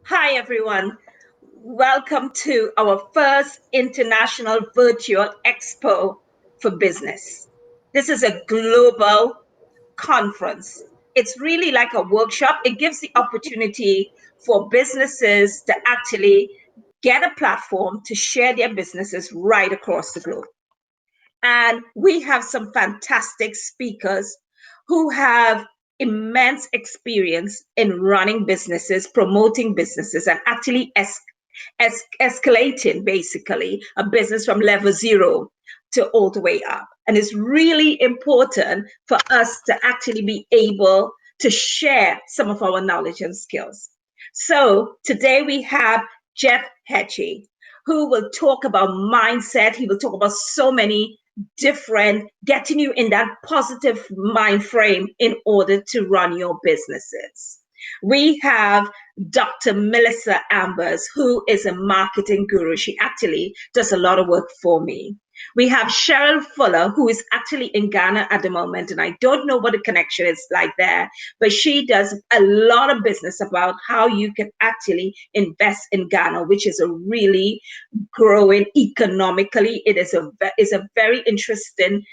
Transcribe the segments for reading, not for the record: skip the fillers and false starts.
Hi, everyone. Welcome to our first international virtual expo for business. This is a global conference. It's really like a workshop. It gives the opportunity for businesses to actually get a platform to share their businesses right across the globe. And we have some fantastic speakers who have immense experience in running businesses, promoting businesses, and actually escalating basically a business from level zero to all the way up. And it's really important for us to actually be able to share some of our knowledge and skills. So today we have Jeff Heggie, who will talk about mindset. He will talk about so many different, getting you in that positive mind frame in order to run your businesses. We have Dr. Melissa Ambers, who is a marketing guru. She actually does a lot of work for me. We have Sherill Fuller, who is actually in Ghana at the moment, and I don't know what the connection is like there, but she does a lot of business about how you can actually invest in Ghana, which is a really growing economically. It is a very interesting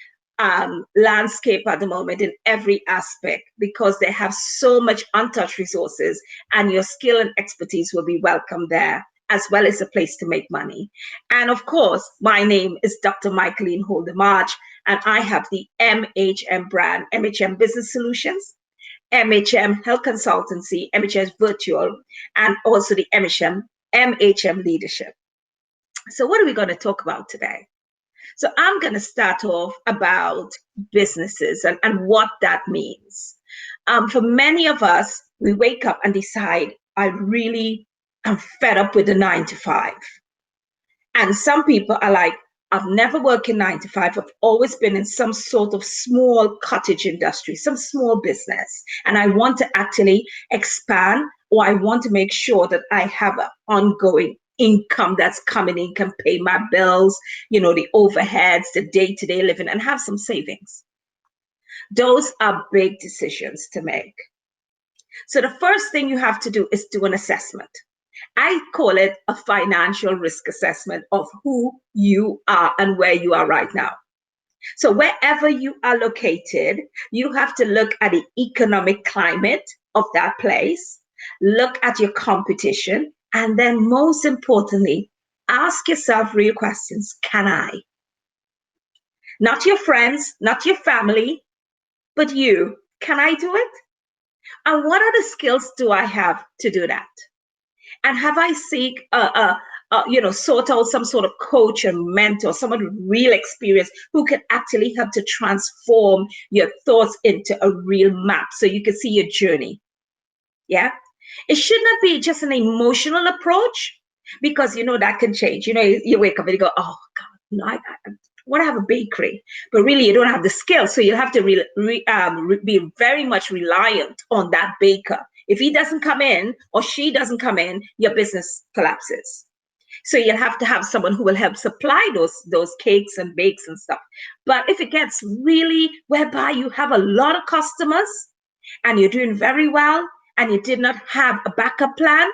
landscape at the moment in every aspect because they have so much untouched resources, and your skill and expertise will be welcome there, as well as a place to make money. And of course, my name is Dr. Michaelene Holder-March, and I have the MHM brand, MHM Business Solutions, MHM Health Consultancy, MHM Virtual, and also the MHM Leadership. So what are we going to talk about today? So I'm going to start off about businesses and what that means. For many of us, we wake up and decide, I really am fed up with the 9 to 5. And some people are like, I've never worked in 9 to 5. I've always been in some sort of small cottage industry, some small business. And I want to actually expand, or I want to make sure that I have an ongoing income that's coming in, can pay my bills, the overheads, the day-to-day living, and have some savings. Those are big decisions to make. So the first thing you have to do is do an assessment. I call it a financial risk assessment of who you are and where you are right now. So wherever you are located, you have to look at the economic climate of that place, look at your competition, and then most importantly, ask yourself real questions. Can I? Not your friends, not your family, but you. Can I do it? And what are the skills do I have to do that? And have I seek sort out some sort of coach and mentor, someone with real experience who can actually help to transform your thoughts into a real map so you can see your journey. Yeah. It should not be just an emotional approach, because that can change. You wake up and you go, oh God, I want to have a bakery, but really you don't have the skill. So you have to be very much reliant on that baker. If he doesn't come in or she doesn't come in, your business collapses. So you'll have to have someone who will help supply those cakes and bakes and stuff. But if it gets really whereby you have a lot of customers and you're doing very well and you did not have a backup plan,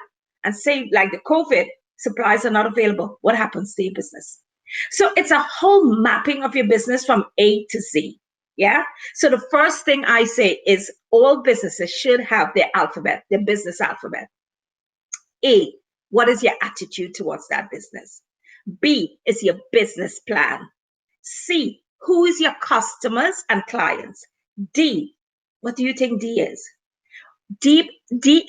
and say like the COVID supplies are not available, what happens to your business? So it's a whole mapping of your business from A to Z. Yeah. So the first thing I say is all businesses should have their alphabet, their business alphabet. A, what is your attitude towards that business? B is your business plan. C, who is your customers and clients? D, what do you think D is? D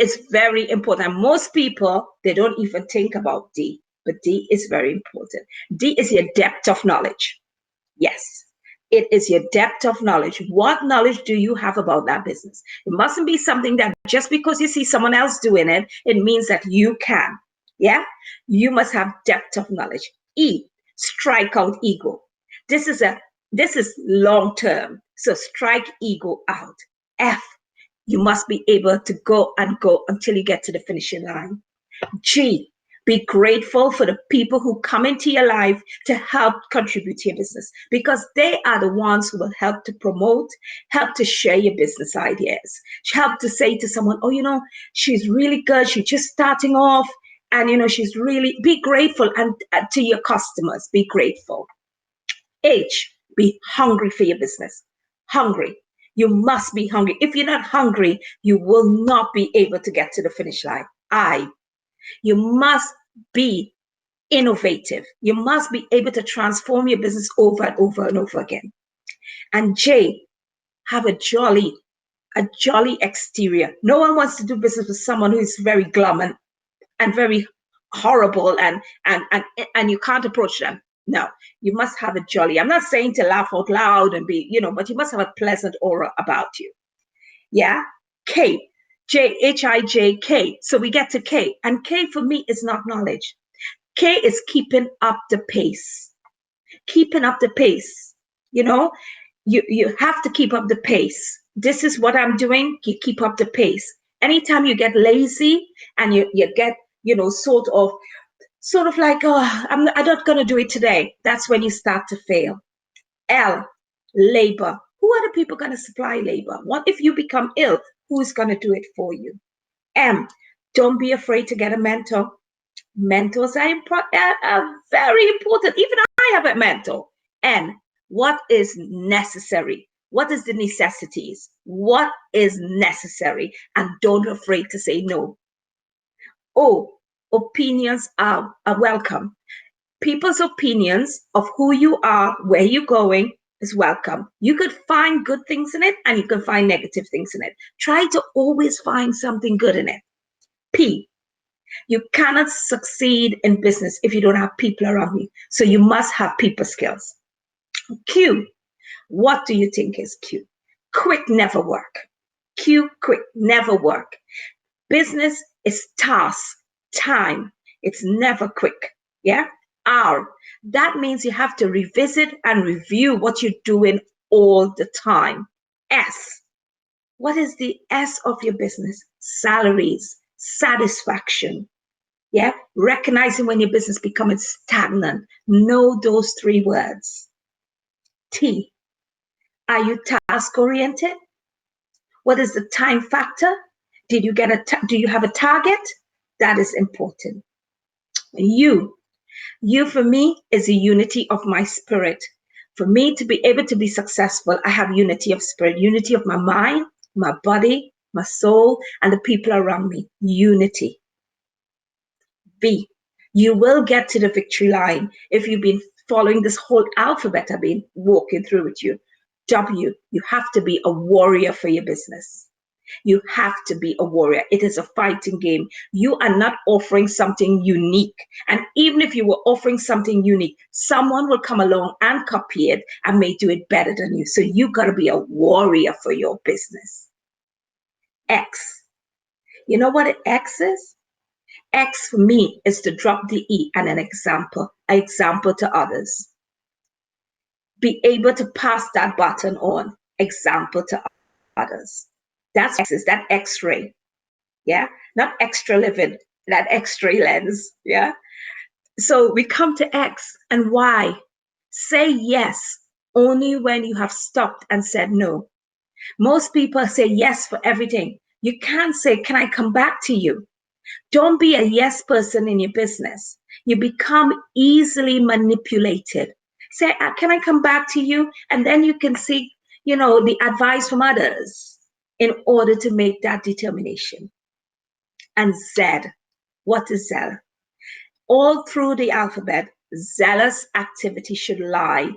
is very important. And most people, they don't even think about D, but D is very important. D is your depth of knowledge. Yes, it is your depth of knowledge. What knowledge do you have about that business? It mustn't be something that just because you see someone else doing it, it means that you can. Yeah, you must have depth of knowledge. E, strike out ego. This is long term. So strike ego out. F, you must be able to go and go until you get to the finishing line. G, Be grateful for the people who come into your life to help contribute to your business, because they are the ones who will help to promote, help to share your business ideas, help to say to someone, oh, she's really good. She's just starting off. And, she's really, be grateful. And to your customers, be grateful. H, be hungry for your business. Hungry. You must be hungry. If you're not hungry, you will not be able to get to the finish line. I, you must be innovative. You must be able to transform your business over and over and over again. And J, have a jolly exterior. No one wants to do business with someone who is very glum and very horrible and you can't approach them. No, you must have a jolly. I'm not saying to laugh out loud and be, but you must have a pleasant aura about you. Yeah. K, J, H-I-J-K. So we get to K. And K for me is not knowledge. K is keeping up the pace. Keeping up the pace. You have to keep up the pace. This is what I'm doing. You keep up the pace. Anytime you get lazy and you get, sort of like, oh, I'm not going to do it today. That's when you start to fail. L, labor. Who are the people going to supply labor? What if you become ill? Who's going to do it for you? M, don't be afraid to get a mentor. Mentors are very important. Even I have a mentor. N, what is necessary? What is the necessities? What is necessary? And don't be afraid to say no. O, opinions are welcome. People's opinions of who you are, where you're going is welcome. You could find good things in it and you can find negative things in it. Try to always find something good in it. P, you cannot succeed in business if you don't have people around you. So you must have people skills. Q, what do you think is Q? Quick never work. Q, quick never work. Business is task, time. It's never quick. Yeah. R, that means you have to revisit and review what you're doing all the time. S, what is the S of your business? Salaries, satisfaction. Yeah. Recognizing when your business becomes stagnant. Know those 3 words. T, are you task oriented? What is the time factor? Do you have a target? That is important. U for me is the unity of my spirit. For me to be able to be successful, I have unity of spirit, unity of my mind, my body, my soul, and the people around me. Unity. V, you will get to the victory line if you've been following this whole alphabet I've been walking through with you. W, you have to be a warrior for your business. You have to be a warrior. It is a fighting game. You are not offering something unique. And even if you were offering something unique, someone will come along and copy it and may do it better than you. So you got to be a warrior for your business. X. You know what X is? X for me is to drop the E and an example to others. Be able to pass that baton on, example to others. That's X, is that X-ray. Yeah. Not extra living, that X-ray lens. Yeah. So we come to X and Y. Say yes only when you have stopped and said no. Most people say yes for everything. You can't say, can I come back to you? Don't be a yes person in your business. You become easily manipulated. Say, can I come back to you? And then you can seek, the advice from others in order to make that determination. And Z, what is Z? All through the alphabet, zealous activity should lie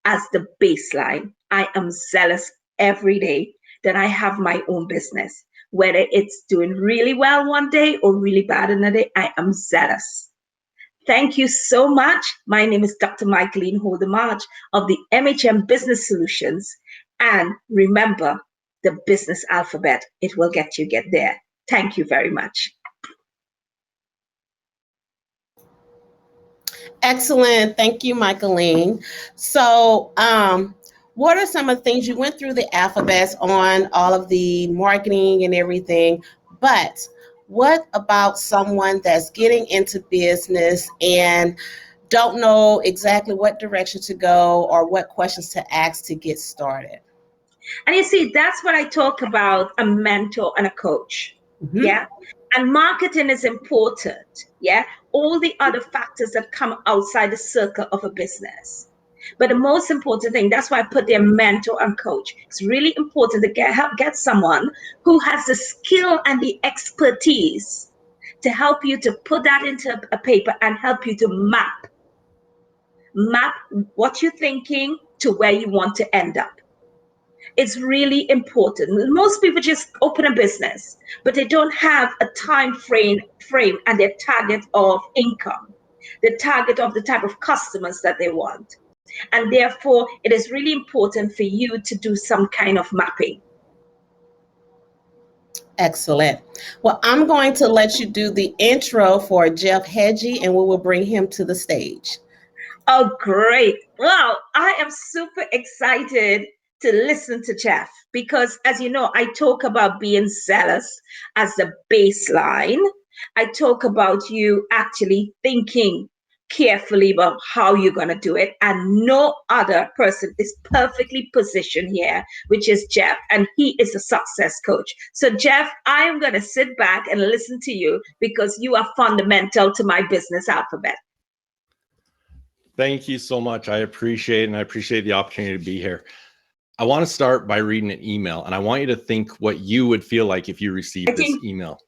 as the baseline. I am zealous every day that I have my own business. Whether it's doing really well one day or really bad another day, I am zealous. Thank you so much. My name is Dr. Michaelene Holder-March of the MHM Business Solutions. And remember, the business alphabet, it will get there. Thank you very much. Excellent. Thank you, Michaelene. So, what are some of the things you went through the alphabets on all of the marketing and everything, but what about someone that's getting into business and don't know exactly what direction to go or what questions to ask to get started? And you see, that's what I talk about, a mentor and a coach. Mm-hmm. Yeah. And marketing is important. Yeah. All the other factors that come outside the circle of a business. But the most important thing, that's why I put their mentor and coach. It's really important to get someone who has the skill and the expertise to help you to put that into a paper and help you to map what you're thinking to where you want to end up. It's really important. Most people just open a business, but they don't have a time frame and their target of income, the target of the type of customers that they want. And therefore, it is really important for you to do some kind of mapping. Excellent. Well, I'm going to let you do the intro for Jeff Heggie, and we will bring him to the stage. Oh, great. Wow. I am super excited to listen to Jeff because, as you know, I talk about being zealous as the baseline. I talk about you actually thinking carefully about how you're going to do it. And no other person is perfectly positioned here, which is Jeff. And he is a success coach. So, Jeff, I am going to sit back and listen to you because you are fundamental to my business alphabet. Thank you so much. I appreciate it, and I appreciate the opportunity to be here. I want to start by reading an email, and I want you to think what you would feel like if you received this email.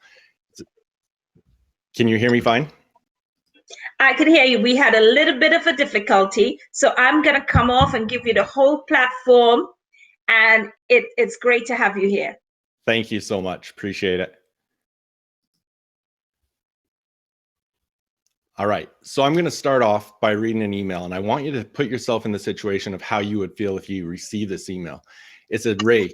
Can you hear me fine? I can hear you. We had a little bit of a difficulty, so I'm going to come off and give you the whole platform, and it's great to have you here. Thank you so much. Appreciate it. All right, so I'm going to start off by reading an email, and I want you to put yourself in the situation of how you would feel if you received this email. It said, Ray,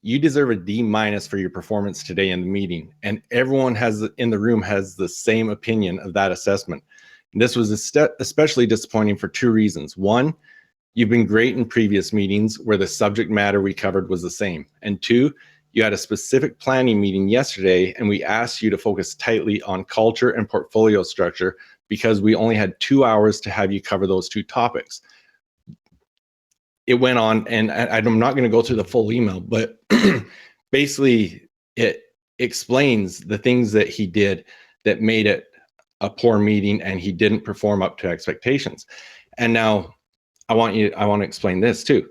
you deserve a D- for your performance today in the meeting, and everyone in the room has the same opinion of that assessment. And this was especially disappointing for two reasons. One, you've been great in previous meetings where the subject matter we covered was the same. And two, you had a specific planning meeting yesterday, and we asked you to focus tightly on culture and portfolio structure because we only had 2 hours to have you cover those two topics. It went on, and I'm not going to go through the full email, but basically it explains the things that he did that made it a poor meeting, and he didn't perform up to expectations. And now I want to explain this too.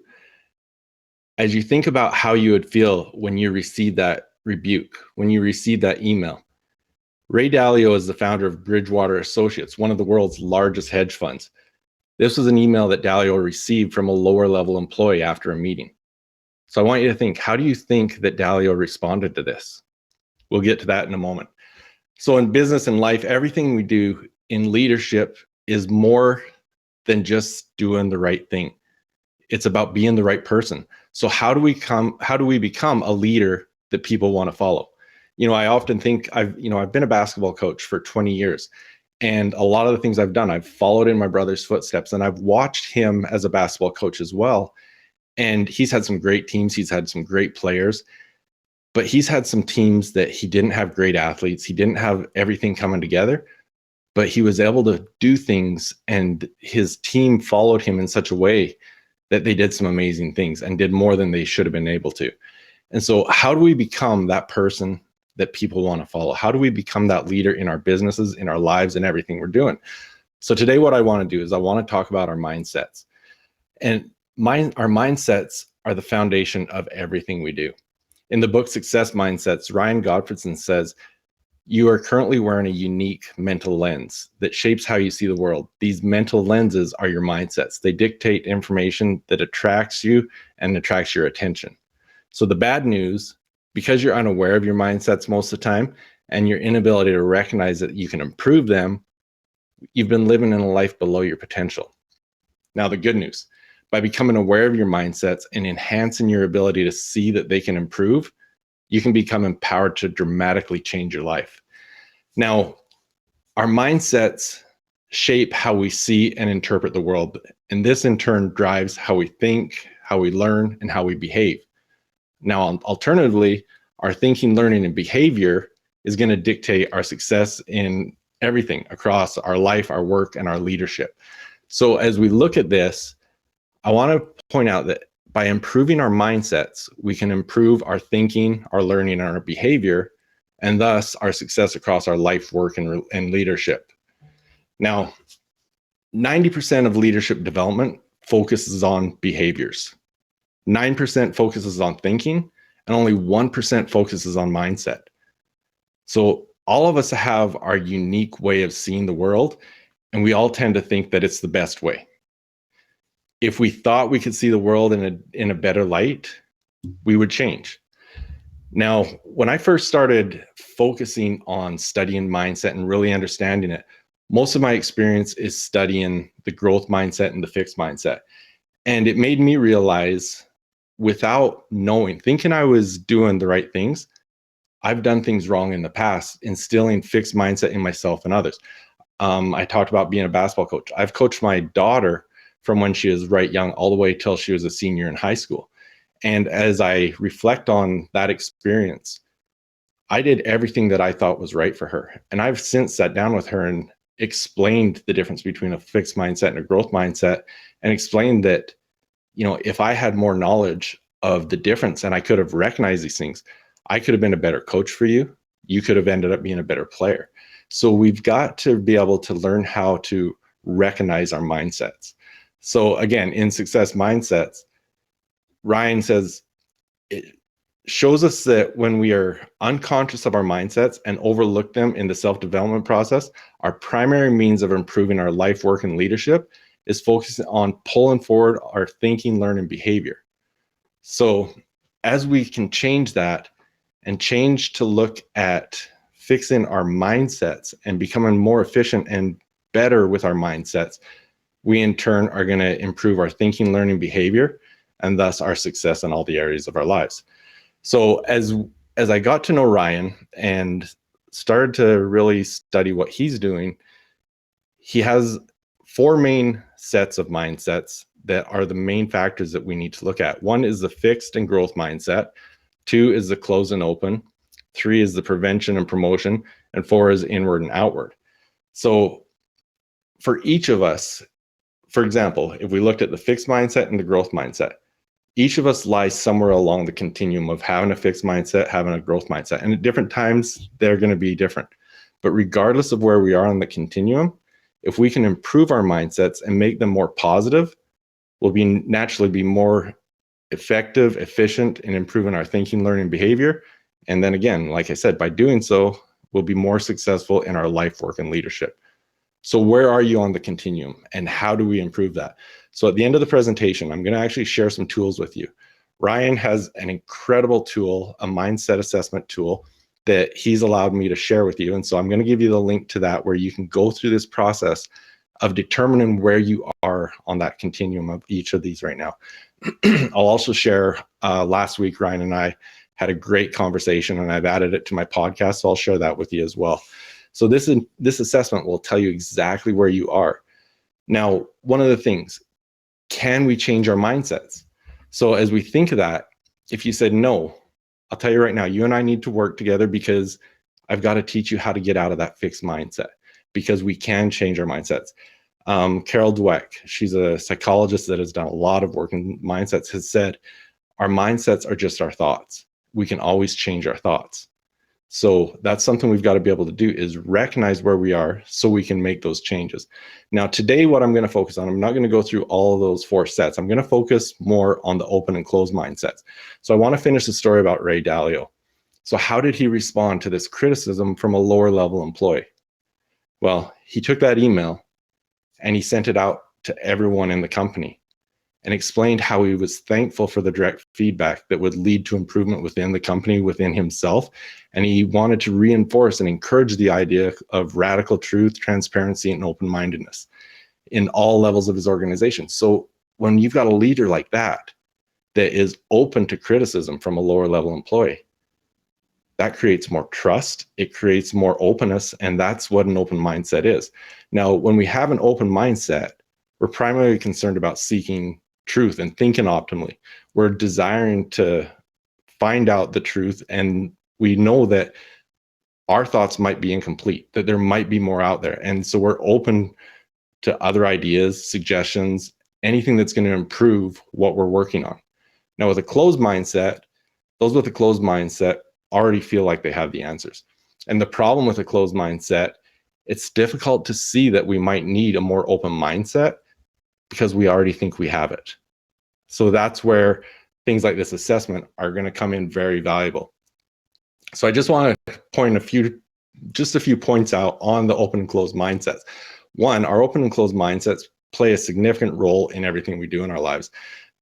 As you think about how you would feel when you receive that rebuke, when you receive that email, Ray Dalio is the founder of Bridgewater Associates, one of the world's largest hedge funds. This was an email that Dalio received from a lower level employee after a meeting. So I want you to think, how do you think that Dalio responded to this? We'll get to that in a moment. So in business and life, everything we do in leadership is more than just doing the right thing. It's about being the right person. So how do we become a leader that people want to follow? You know, I often think I've been a basketball coach for 20 years, and a lot of the things I've done, I've followed in my brother's footsteps, and I've watched him as a basketball coach as well. And he's had some great teams. He's had some great players, but he's had some teams that he didn't have great athletes. He didn't have everything coming together, but he was able to do things, and his team followed him in such a way that they did some amazing things and did more than they should have been able to. And so how do we become that person that people want to follow? How do we become that leader in our businesses, in our lives, and everything we're doing? So today what I want to do is I want to talk about our mindsets. And our mindsets are the foundation of everything we do. In the book Success Mindsets, Ryan Gottfredson says, you are currently wearing a unique mental lens that shapes how you see the world. These mental lenses are your mindsets. They dictate information that attracts you and attracts your attention. So the bad news, because you're unaware of your mindsets most of the time and your inability to recognize that you can improve them, you've been living in a life below your potential. Now, the good news, by becoming aware of your mindsets and enhancing your ability to see that they can improve, you can become empowered to dramatically change your life. Now, our mindsets shape how we see and interpret the world, and this in turn drives how we think, how we learn, and how we behave. Now, alternatively, our thinking, learning, and behavior is going to dictate our success in everything across our life, our work, and our leadership. So as we look at this, I want to point out that by improving our mindsets, we can improve our thinking, our learning, and our behavior, and thus our success across our life, work, and leadership. Now, 90% of leadership development focuses on behaviors. 9% focuses on thinking, and only 1% focuses on mindset. So all of us have our unique way of seeing the world, and we all tend to think that it's the best way. If we thought we could see the world in a better light, we would change. Now, when I first started focusing on studying mindset and really understanding it, most of my experience is studying the growth mindset and the fixed mindset. And it made me realize, without knowing, thinking I was doing the right things, I've done things wrong in the past, instilling fixed mindset in myself and others. I talked about being a basketball coach. I've coached my daughter from when she was right young all the way till she was a senior in high school. And as I reflect on that experience, I did everything that I thought was right for her. And I've since sat down with her and explained the difference between a fixed mindset and a growth mindset, and explained that, if I had more knowledge of the difference and I could have recognized these things, I could have been a better coach for you. You could have ended up being a better player. So we've got to be able to learn how to recognize our mindsets. So again, in success mindsets, Ryan says it shows us that when we are unconscious of our mindsets and overlook them in the self-development process, our primary means of improving our life, work, and leadership is focusing on pulling forward our thinking, learning, behavior. So as we can change that and change to look at fixing our mindsets and becoming more efficient and better with our mindsets, we in turn are going to improve our thinking, learning, behavior, and thus our success in all the areas of our lives. So as I got to know Ryan and started to really study what he's doing, he has 4 main sets of mindsets that are the main factors that we need to look at. 1 is the fixed and growth mindset. 2 is the close and open. 3 is the prevention and promotion. And 4 is inward and outward. So for each of us, for example, if we looked at the fixed mindset and the growth mindset, each of us lies somewhere along the continuum of having a fixed mindset, having a growth mindset. And at different times, they're going to be different. But regardless of where we are on the continuum, if we can improve our mindsets and make them more positive, we'll naturally be more effective, efficient in improving our thinking, learning, behavior. And then again, like I said, by doing so, we'll be more successful in our life, work, and leadership. So where are you on the continuum, and how do we improve that? So at the end of the presentation, I'm going to actually share some tools with you. Ryan has an incredible tool, a mindset assessment tool that he's allowed me to share with you. And so I'm going to give you the link to that, where you can go through this process of determining where you are on that continuum of each of these right now. I'll also share, last week, Ryan and I had a great conversation, and I've added it to my podcast. So I'll share that with you as well. So this assessment will tell you exactly where you are. Now, one of the things, can we change our mindsets? So as we think of that, if you said no, I'll tell you right now, you and I need to work together, because I've got to teach you how to get out of that fixed mindset, because we can change our mindsets. Carol Dweck, she's a psychologist that has done a lot of work in mindsets, has said, our mindsets are just our thoughts. We can always change our thoughts. So that's something we've got to be able to do, is recognize where we are so we can make those changes. Now, today, what I'm going to focus on, I'm not going to go through all of those 4 sets. I'm going to focus more on the open and closed mindsets. So I want to finish the story about Ray Dalio. So how did he respond to this criticism from a lower level employee? Well, he took that email and he sent it out to everyone in the company and explained how he was thankful for the direct feedback that would lead to improvement within the company, within himself. And he wanted to reinforce and encourage the idea of radical truth, transparency, and open-mindedness in all levels of his organization. So when you've got a leader like that, that is open to criticism from a lower level employee, that creates more trust, it creates more openness, and that's what an open mindset is. Now, when we have an open mindset, we're primarily concerned about seeking truth and thinking optimally. We're desiring to find out the truth, and we know that our thoughts might be incomplete, that there might be more out there. And so we're open to other ideas, suggestions, anything that's going to improve what we're working on. Now, with a closed mindset, those with a closed mindset already feel like they have the answers. And the problem with a closed mindset, it's difficult to see that we might need a more open mindset because we already think we have it. So that's where things like this assessment are going to come in very valuable. So I just want to point just a few points out on the open and closed mindsets. One, our open and closed mindsets play a significant role in everything we do in our lives.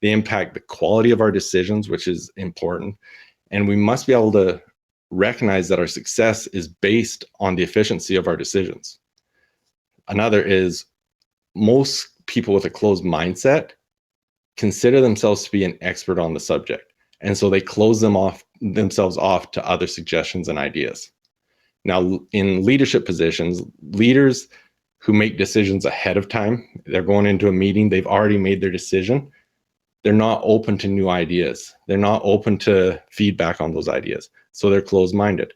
They impact the quality of our decisions, which is important. And we must be able to recognize that our success is based on the efficiency of our decisions. Another is most people with a closed mindset consider themselves to be an expert on the subject. And so they close themselves off to other suggestions and ideas. Now, in leadership positions, leaders who make decisions ahead of time, they're going into a meeting, they've already made their decision. They're not open to new ideas. They're not open to feedback on those ideas. So they're closed-minded.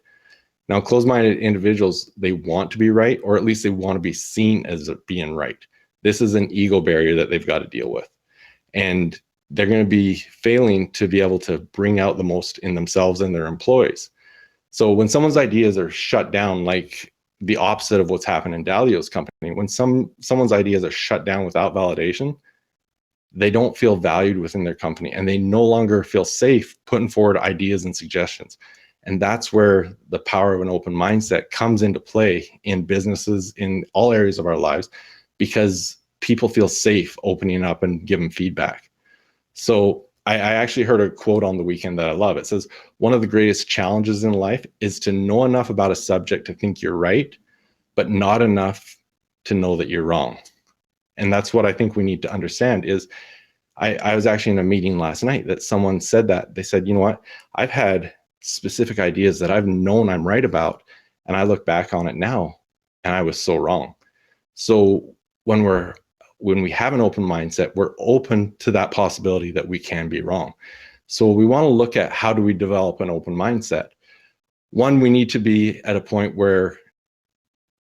Now, closed-minded individuals, they want to be right, or at least they want to be seen as being right. This is an ego barrier that they've got to deal with. And they're going to be failing to be able to bring out the most in themselves and their employees. So when someone's ideas are shut down, like the opposite of what's happened in Dalio's company, when someone's ideas are shut down without validation, they don't feel valued within their company, and they no longer feel safe putting forward ideas and suggestions. And that's where the power of an open mindset comes into play in businesses, in all areas of our lives, because people feel safe opening up and giving feedback. So I actually heard a quote on the weekend that I love. It says, one of the greatest challenges in life is to know enough about a subject to think you're right, but not enough to know that you're wrong. And that's what I think we need to understand is, I was actually in a meeting last night that someone said that. They said, you know what, I've had specific ideas that I've known I'm right about, and I look back on it now, and I was so wrong. So when we have an open mindset, we're open to that possibility that we can be wrong. So we want to look at, how do we develop an open mindset? One, we need to be at a point where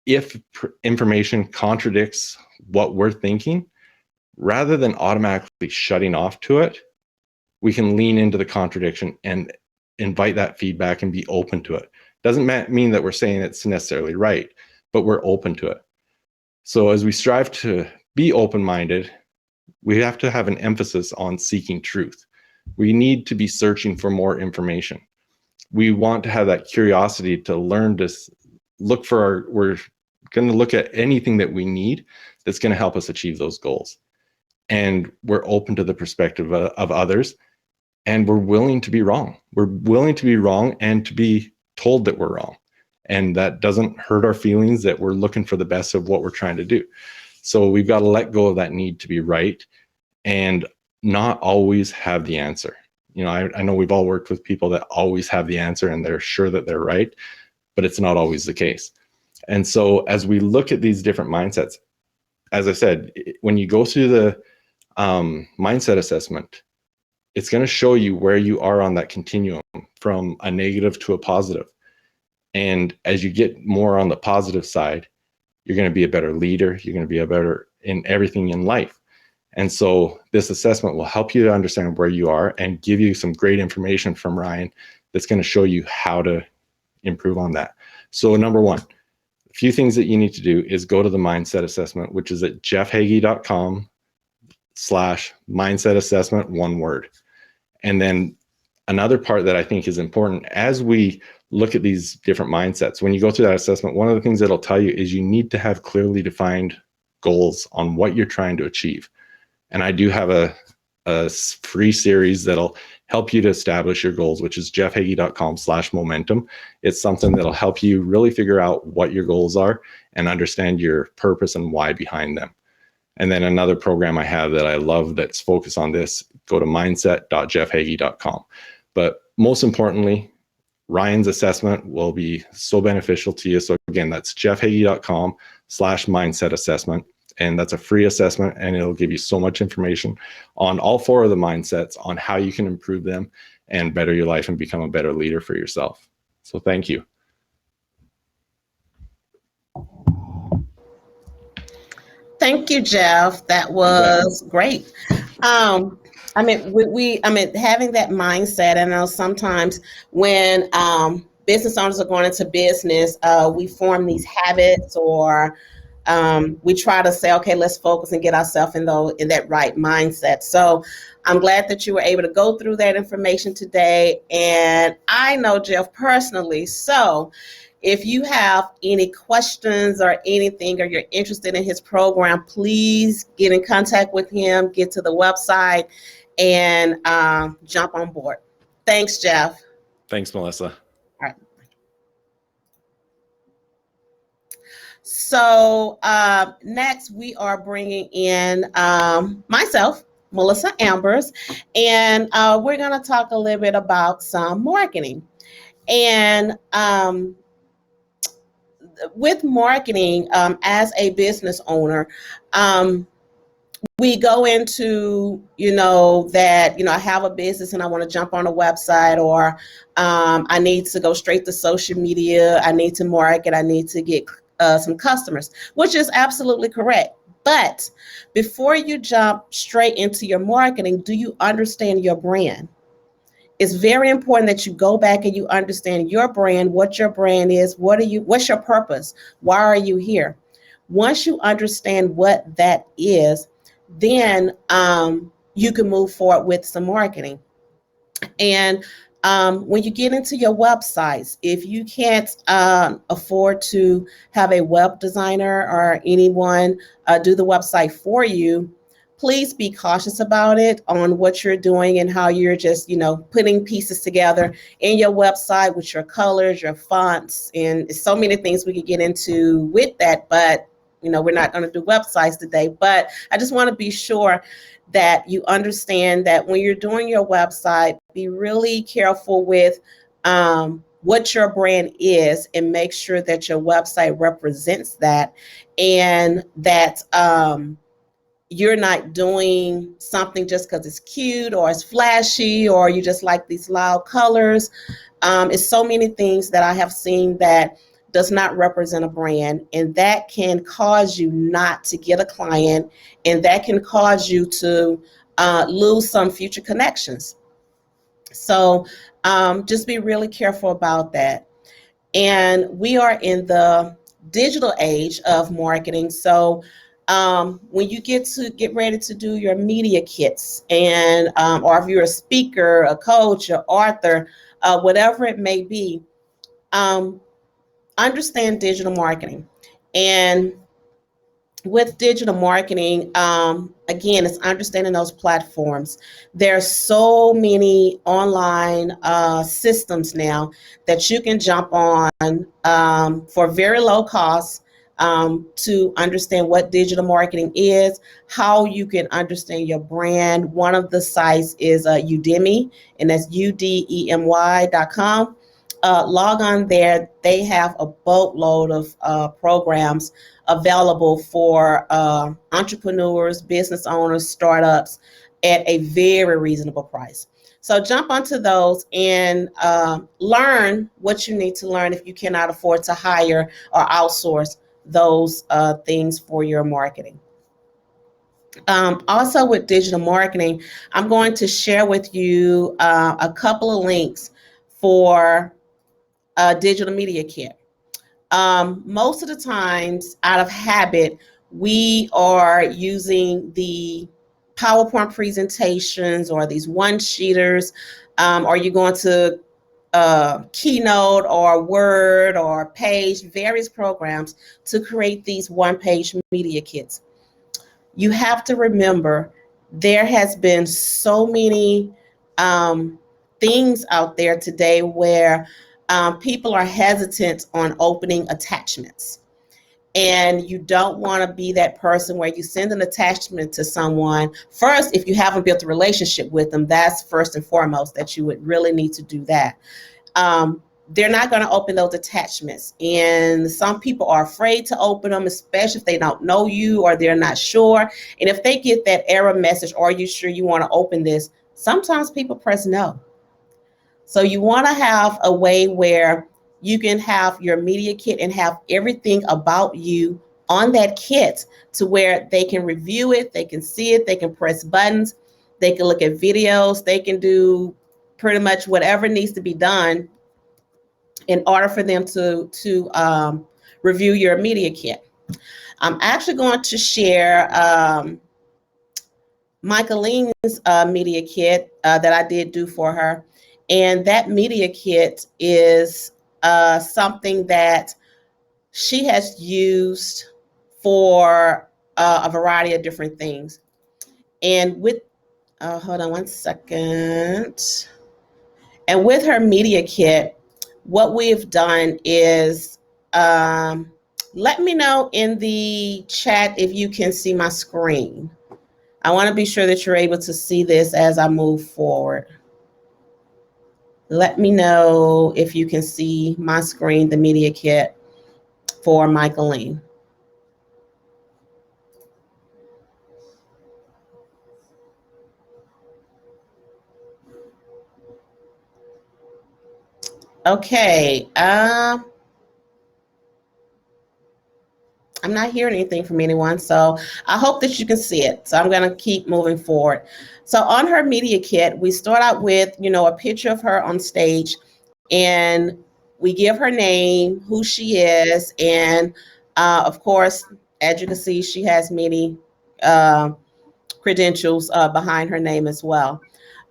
if information contradicts what we're thinking, rather than automatically shutting off to it, we can lean into the contradiction and invite that feedback and be open to it. Doesn't mean that we're saying it's necessarily right, but we're open to it. So as we strive to be open-minded, we have to have an emphasis on seeking truth. We need to be searching for more information. We want to have that curiosity to learn to look for we're going to look at anything that we need that's going to help us achieve those goals. And we're open to the perspective of others, and we're willing to be wrong. We're willing to be wrong and to be told that we're wrong. And that doesn't hurt our feelings, that we're looking for the best of what we're trying to do. So we've got to let go of that need to be right and not always have the answer. You know, I know we've all worked with people that always have the answer and they're sure that they're right, but it's not always the case. And so as we look at these different mindsets, as I said, when you go through the mindset assessment, it's going to show you where you are on that continuum from a negative to a positive. And as you get more on the positive side, you're going to be a better leader. You're going to be a better in everything in life. And so this assessment will help you to understand where you are and give you some great information from Ryan that's going to show you how to improve on that. So number one, a few things that you need to do is go to the mindset assessment, which is at jeffheggie.com/mindset assessment, one word. And then another part that I think is important as we look at these different mindsets, when you go through that assessment, one of the things that'll tell you is you need to have clearly defined goals on what you're trying to achieve. And I do have a free series that'll help you to establish your goals, which is jeffheggie.com/momentum. It's something that'll help you really figure out what your goals are and understand your purpose and why behind them. And then another program I have that I love that's focused on this, go to mindset.jeffheggie.com. But most importantly, Ryan's assessment will be so beneficial to you. So again, that's jeffheggie.com/mindset assessment. And that's a free assessment, and it'll give you so much information on all four of the mindsets, on how you can improve them and better your life and become a better leader for yourself. So thank you. Thank you, Jeff. That was great. Having that mindset, I know sometimes when business owners are going into business, we form these habits, or we try to say, okay, let's focus and get ourselves in that right mindset. So I'm glad that you were able to go through that information today. And I know Jeff personally. So if you have any questions or anything, or you're interested in his program, please get in contact with him, get to the website, and jump on board. Thanks, Jeff. Thanks, Melissa. All right. So next we are bringing in myself, Melissa Ambers, and we're going to talk a little bit about some marketing. And with marketing, as a business owner, we go into, I have a business and I want to jump on a website, or I need to go straight to social media. I need to market. I need to get some customers, which is absolutely correct. But before you jump straight into your marketing, do you understand your brand? It's very important that you go back and you understand your brand, what your brand is, what's your purpose? Why are you here? Once you understand what that is, then you can move forward with some marketing. And when you get into your websites, if you can't afford to have a web designer or anyone do the website for you, please be cautious about it, on what you're doing and how you're just, putting pieces together in your website with your colors, your fonts, and so many things we could get into with that. But, we're not going to do websites today. But I just want to be sure that you understand that when you're doing your website, be really careful with what your brand is, and make sure that your website represents that, and that you're not doing something just because it's cute or it's flashy, or you just like these loud colors. It's so many things that I have seen that does not represent a brand, and that can cause you not to get a client, and that can cause you to lose some future connections. So just be really careful about that. And we are in the digital age of marketing. So when you get ready to do your media kits, and or if you're a speaker, a coach, an author, whatever it may be, understand digital marketing. And with digital marketing, again, it's understanding those platforms. There's so many online systems now that you can jump on for very low cost, to understand what digital marketing is, how you can understand your brand. One of the sites is Udemy, and that's udemy.com. Log on there. They have a boatload of programs available for entrepreneurs, business owners, startups at a very reasonable price. So jump onto those and learn what you need to learn if you cannot afford to hire or outsource those things for your marketing. Also with digital marketing, I'm going to share with you a couple of links for a digital media kit. Most of the times, out of habit, we are using the PowerPoint presentations or these one-sheeters, or you're going to Keynote or Word or Page, various programs to create these one-page media kits. You have to remember, there has been so many things out there today where people are hesitant on opening attachments. And you don't want to be that person where you send an attachment to someone. First, if you haven't built a relationship with them, that's first and foremost that you would really need to do that. They're not going to open those attachments. And some people are afraid to open them, especially if they don't know you or they're not sure. And if they get that error message, are you sure you want to open this? Sometimes people press no. So you want to have a way where you can have your media kit and have everything about you on that kit to where they can review it, they can see it, they can press buttons, they can look at videos, they can do pretty much whatever needs to be done in order for them to review your media kit. I'm actually going to share Michaelene's media kit that I did do for her. And that media kit is something that she has used for a variety of different things. And with, hold on one second. And with her media kit, what we've done is, let me know in the chat if you can see my screen. I want to be sure that you're able to see this as I move forward. Let me know if you can see my screen, the media kit for Michaelene. Okay. I'm not hearing anything from anyone, so I hope that you can see it. So I'm going to keep moving forward. So on her media kit, we start out with, a picture of her on stage, and we give her name, who she is, and of course, as you can see, she has many credentials behind her name as well.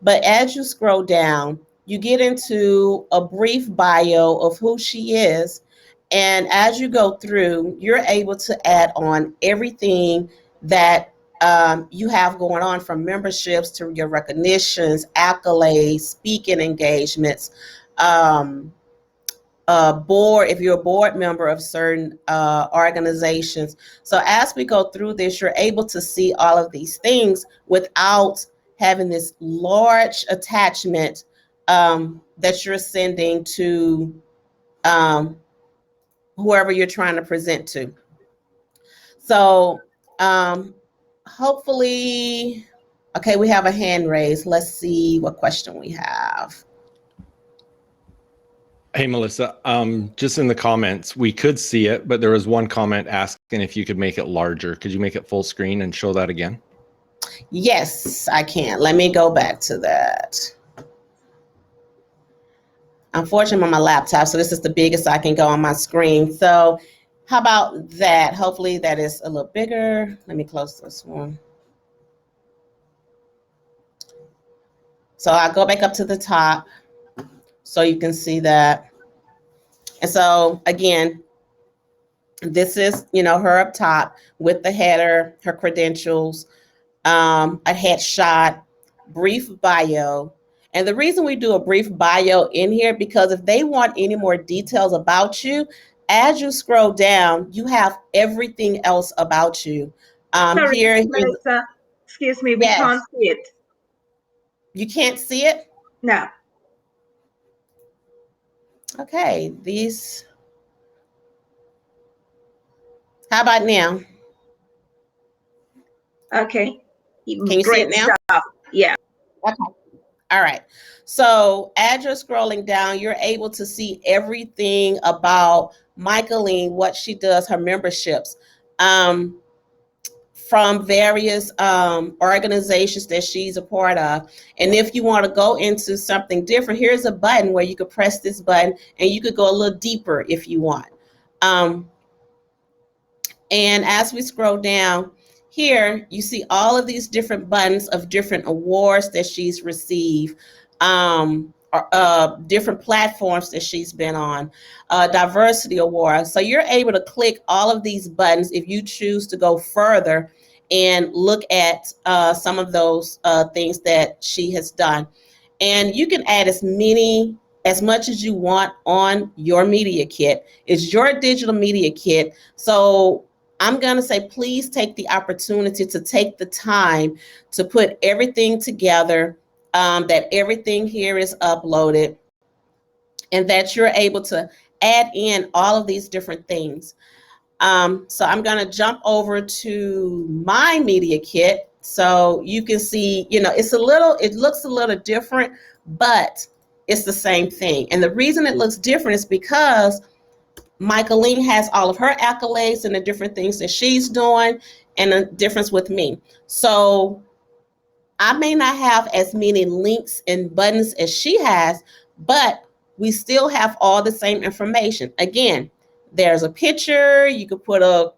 But as you scroll down, you get into a brief bio of who she is. And as you go through, you're able to add on everything that you have going on, from memberships to your recognitions, accolades, speaking engagements, board, if you're a board member of certain organizations. So as we go through this, you're able to see all of these things without having this large attachment that you're sending to whoever you're trying to present to. So hopefully, okay, we have a hand raised. Let's see what question we have. Hey, Melissa, just in the comments, we could see it, but there was one comment asking if you could make it larger. Could you make it full screen and show that again? Yes, I can. Let me go back to that. Unfortunately, I'm on my laptop, so this is the biggest I can go on my screen. So how about that? Hopefully that is a little bigger. Let me close this one. So I'll go back up to the top so you can see that. And so again, this is, her up top with the header, her credentials, a headshot, brief bio. And the reason we do a brief bio in here, because if they want any more details about you, as you scroll down, you have everything else about you. Sorry, Here, Melissa, excuse me, we can't see it. You can't see it? No. Okay, how about now? Okay. Can you see it now? Stuff. Yeah. Okay. All right. So as you're scrolling down, you're able to see everything about Michaelene, what she does, her memberships, from various organizations that she's a part of. And if you want to go into something different, here's a button where you could press this button and you could go a little deeper if you want. And as we scroll down here, you see all of these different buttons of different awards that she's received, different platforms that she's been on, diversity awards. So you're able to click all of these buttons if you choose to go further and look at some of those things that she has done. And you can add as much as you want on your media kit. It's your digital media kit. So I'm going to say, please take the opportunity to take the time to put everything together, that everything here is uploaded, and that you're able to add in all of these different things. So I'm going to jump over to my media kit. So you can see, it looks a little different, but it's the same thing. And the reason it looks different is because Michaelene has all of her accolades and the different things that she's doing and the difference with me. So I may not have as many links and buttons as she has, but we still have all the same information. Again, there's a picture. You could put a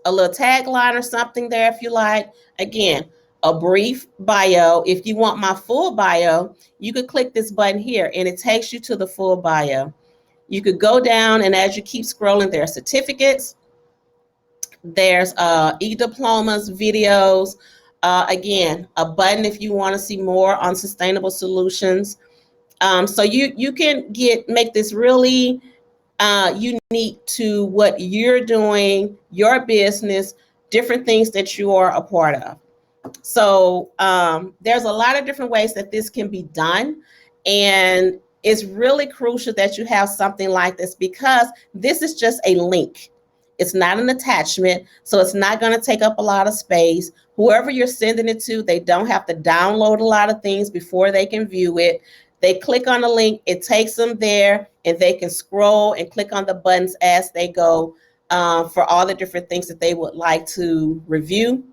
little tagline or something there if you like. Again, a brief bio. If you want my full bio, you could click this button here and it takes you to the full bio. You could go down, and as you keep scrolling, there are certificates, there's e-diplomas, videos, again, a button if you want to see more on sustainable solutions. So you can make this really unique to what you're doing, your business, different things that you are a part of. So there's a lot of different ways that this can be done. And it's really crucial that you have something like this, because this is just a link. It's not an attachment, so it's not going to take up a lot of space. Whoever you're sending it to, they don't have to download a lot of things before they can view it. They click on the link, it takes them there, and they can scroll and click on the buttons as they go for all the different things that they would like to review.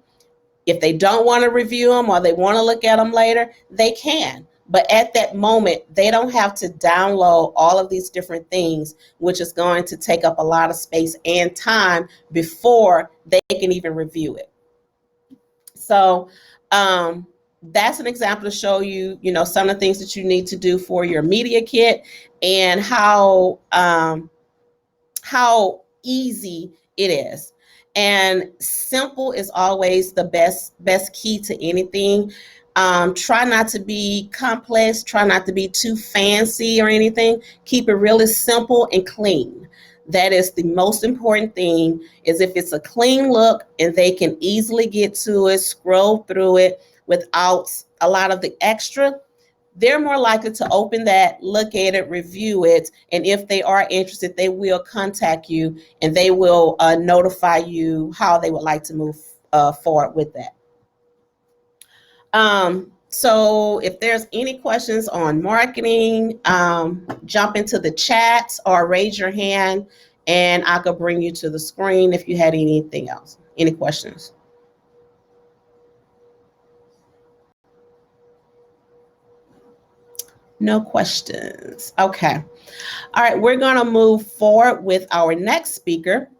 If they don't want to review them or they want to look at them later, they can. But at that moment, they don't have to download all of these different things, which is going to take up a lot of space and time before they can even review it. So that's an example to show you, some of the things that you need to do for your media kit and how easy it is. And simple is always the best key to anything. Try not to be complex, try not to be too fancy or anything. Keep it really simple and clean. That is the most important thing, is if it's a clean look and they can easily get to it, scroll through it without a lot of the extra, they're more likely to open that, look at it, review it, and if they are interested, they will contact you and they will notify you how they would like to move forward with that. So if there's any questions on marketing, jump into the chat or raise your hand and I could bring you to the screen if you had anything else, any questions. No questions. Okay. All right, we're going to move forward with our next speaker,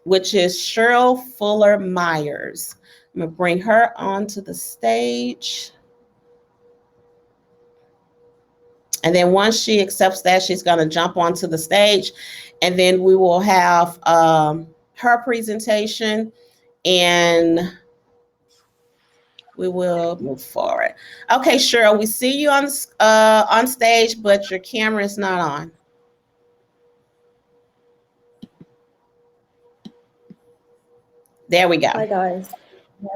which is Sherill Fuller-Myers. I'm going to bring her onto the stage. And then once she accepts that, she's going to jump onto the stage. And then we will have her presentation and we will move forward. Okay, Sherill, we see you on stage, but your camera is not on. There we go. Hi, guys.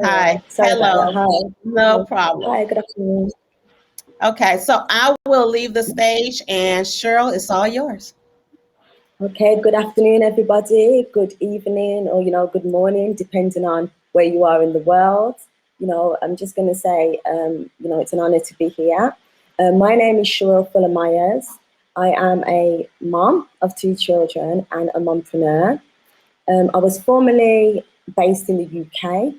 Hi. Sorry Hello. Hi. No problem. Hi, good afternoon. Okay, so I will leave the stage and Sherill, it's all yours. Okay, good afternoon, everybody. Good evening or, good morning, depending on where you are in the world. I'm just going to say, it's an honor to be here. My name is Sherill Fuller-Myers. I am a mom of 2 children and a mompreneur. I was formerly based in the UK,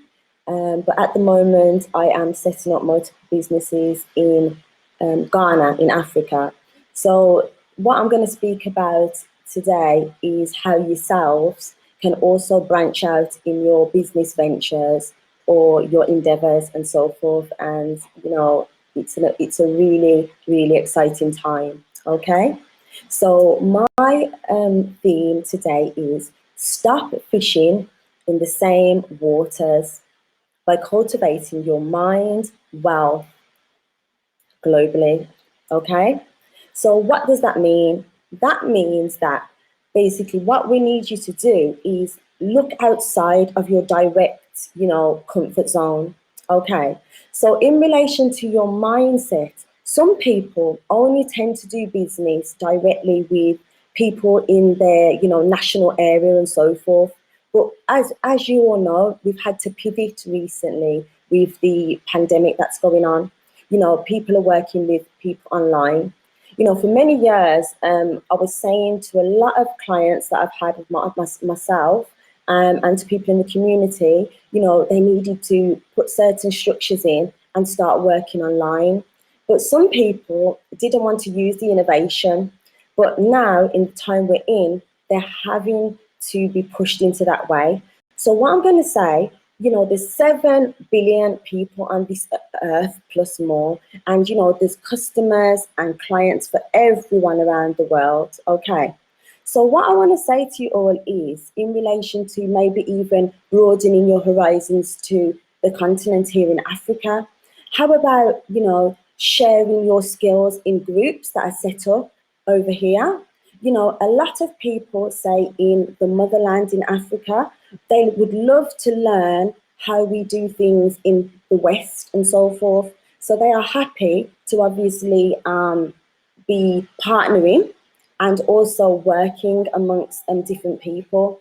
but at the moment I am setting up multiple businesses in Ghana in Africa. So what I'm going to speak about today is how yourselves can also branch out in your business ventures or your endeavors and so forth. And, it's a really, really exciting time. Okay. So my theme today is stop fishing in the same waters by cultivating your mind, wealth, globally. Okay. So what does that mean? That means that basically what we need you to do is look outside of your direct, comfort zone. Okay. So in relation to your mindset, some people only tend to do business directly with people in their, national area and so forth. But as you all know, we've had to pivot recently with the pandemic that's going on. People are working with people online. For many years, I was saying to a lot of clients that I've had with myself and to people in the community, they needed to put certain structures in and start working online. But some people didn't want to use the innovation. But now, in the time we're in, they're having to be pushed into that way. So what I'm going to say, there's 7 billion people on this earth plus more. And, there's customers and clients for everyone around the world. Okay. So what I want to say to you all is in relation to maybe even broadening your horizons to the continent here in Africa, how about, sharing your skills in groups that are set up over here? A lot of people say in the motherland in Africa, they would love to learn how we do things in the West and so forth. So they are happy to obviously be partnering and also working amongst different people.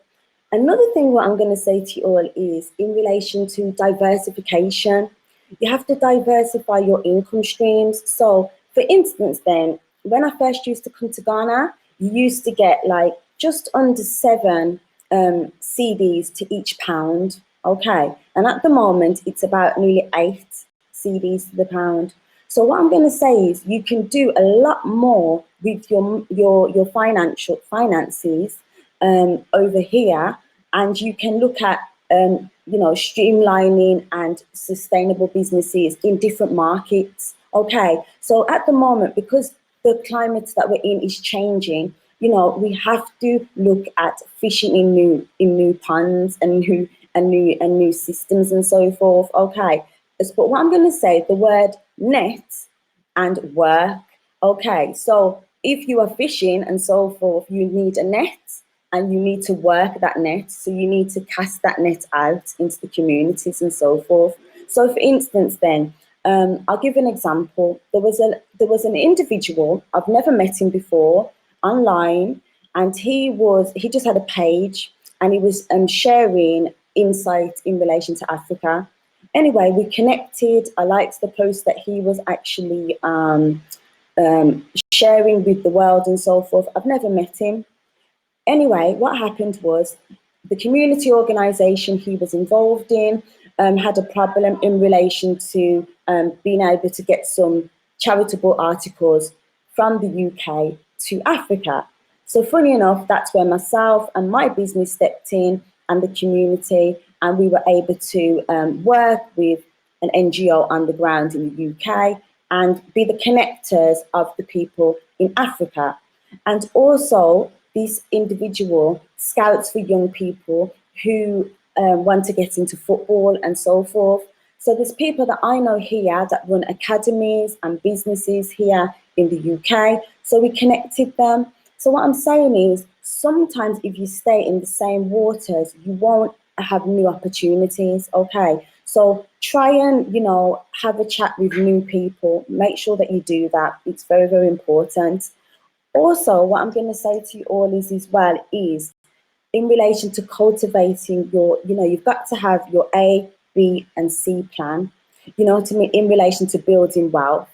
Another thing what I'm going to say to you all is in relation to diversification. You have to diversify your income streams. So, for instance, then, when I first used to come to Ghana, you used to get like just under 7 CDs to each pound. Okay. And at the moment, it's about nearly 8 CDs to the pound. So what I'm going to say is you can do a lot more with your finances over here, and you can look at streamlining and sustainable businesses in different markets. Okay, so at the moment, because the climate that we're in is changing, we have to look at fishing in new ponds and new systems and so forth. Okay, but what I'm going to say, the word net and work. Okay, so if you are fishing and so forth, you need a net and you need to work that net. So you need to cast that net out into the communities and so forth. So for instance, then, I'll give an example. There was an individual, I've never met him before, online, and he just had a page and he was sharing insights in relation to Africa. Anyway, we connected. I liked the post that he was actually sharing with the world and so forth. I've never met him. Anyway, what happened was the community organization he was involved in had a problem in relation to being able to get some charitable articles from the UK to Africa. So funny enough, that's where myself and my business stepped in and the community, and we were able to work with an NGO on the ground in the UK and be the connectors of the people in Africa. And also, this individual scouts for young people who want to get into football and so forth. So there's people that I know here that run academies and businesses here in the UK. So we connected them. So what I'm saying is, sometimes if you stay in the same waters, you won't have new opportunities. Okay, so try and have a chat with new people. Make sure that you do that. It's very, very important. Also, what I'm going to say to you all is in relation to cultivating you've got to have your A, B, and C plan. To me, in relation to building wealth.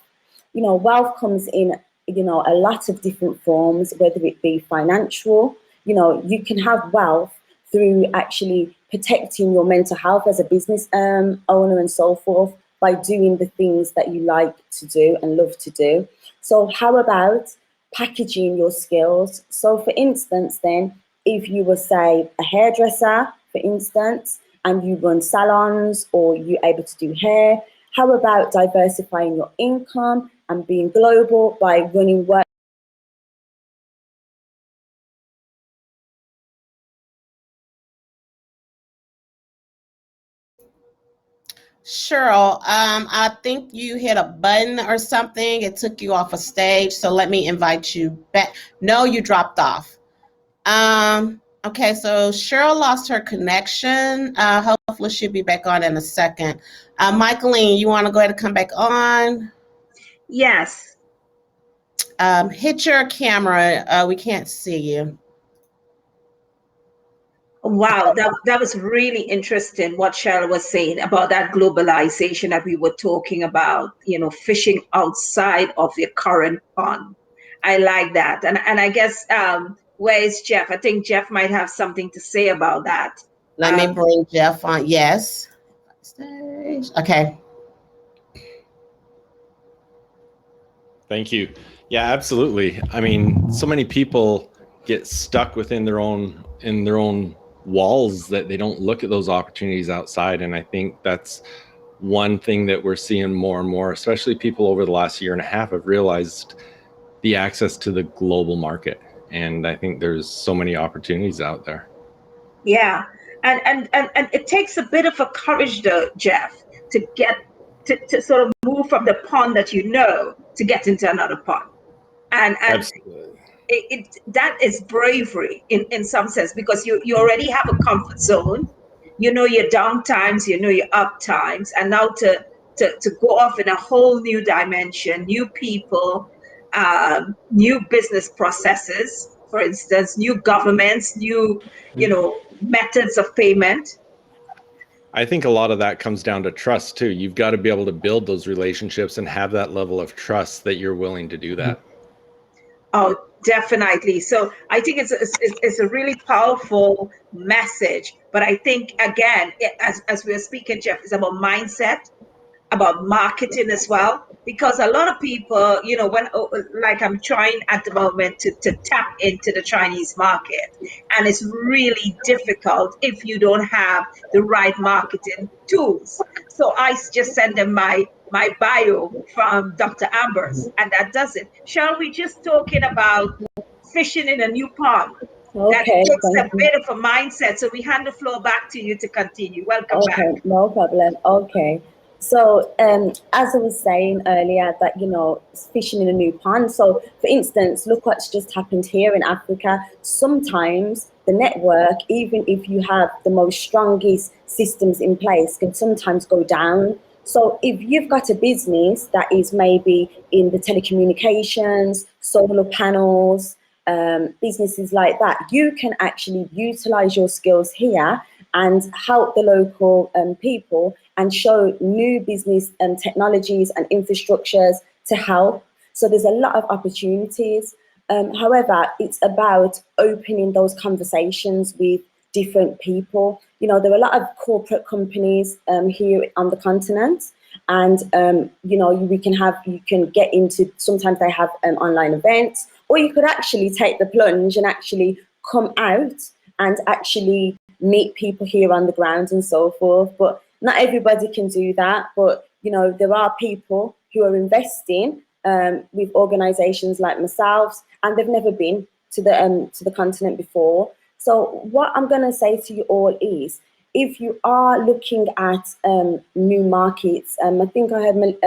Wealth comes in a lot of different forms, whether it be financial. You can have wealth through actually protecting your mental health as a business owner and so forth by doing the things that you like to do and love to do. So how about packaging your skills? So for instance, then, if you were, say, a hairdresser, for instance, and you run salons or you're able to do hair, how about diversifying your income and being global by running work? Cheryl, I think you hit a button or something. It took you off a stage. So let me invite you back. No, you dropped off. Okay, so Cheryl lost her connection. Hopefully she'll be back on in a second. Michaelene, you want to go ahead and come back on? Yes. Hit your camera. We can't see you. Wow, that was really interesting what Shirelle was saying about that globalization that we were talking about, fishing outside of your current pond. I like that. And I guess, where is Jeff? I think Jeff might have something to say about that. Let me bring Jeff on. Yes. Stage. Okay. Thank you. Yeah, absolutely. I mean, so many people get stuck within their own walls that they don't look at those opportunities outside. And I think that's one thing that we're seeing more and more, especially people over the last year and a half have realized the access to the global market. And I think there's so many opportunities out there. Yeah. And it takes a bit of a courage though, Jeff, to get to sort of move from the pond that you know to get into another pond. And Absolutely. That is bravery in some sense, because you already have a comfort zone, you know your down times, you know your up times, and now to go off in a whole new dimension, new people, new business processes, for instance, new governments, new methods of payment. I think a lot of that comes down to trust too. You've got to be able to build those relationships and have that level of trust that you're willing to do that. Oh, definitely. So I think it's a really powerful message. But I think, again, as we're speaking, Jeff, it's about mindset, about marketing as well. Because a lot of people, when like I'm trying at the moment to tap into the Chinese market, and it's really difficult if you don't have the right marketing tools. So I just send them my bio from Dr. Ambers, and that does it. Shall we just talking about fishing in a new pond? That Okay, takes thank a you. bit of a mindset. So we hand the floor back to you to continue. Welcome back. Okay, no problem. Okay. So, as I was saying earlier, that, fishing in a new pond. So, for instance, look what's just happened here in Africa. Sometimes the network, even if you have the most strongest systems in place, can sometimes go down. So, if you've got a business that is maybe in the telecommunications, solar panels, businesses like that, you can actually utilize your skills here and help the local people and show new business and technologies and infrastructures to help. So there's a lot of opportunities. However, it's about opening those conversations with different people. There are a lot of corporate companies here on the continent, and you can get into, sometimes they have online events, or you could actually take the plunge and actually come out and actually meet people here on the ground and so forth. But not everybody can do that. But there are people who are investing with organizations like myself, and they've never been to the continent before. So what I'm going to say to you all is, if you are looking at new markets, I think I heard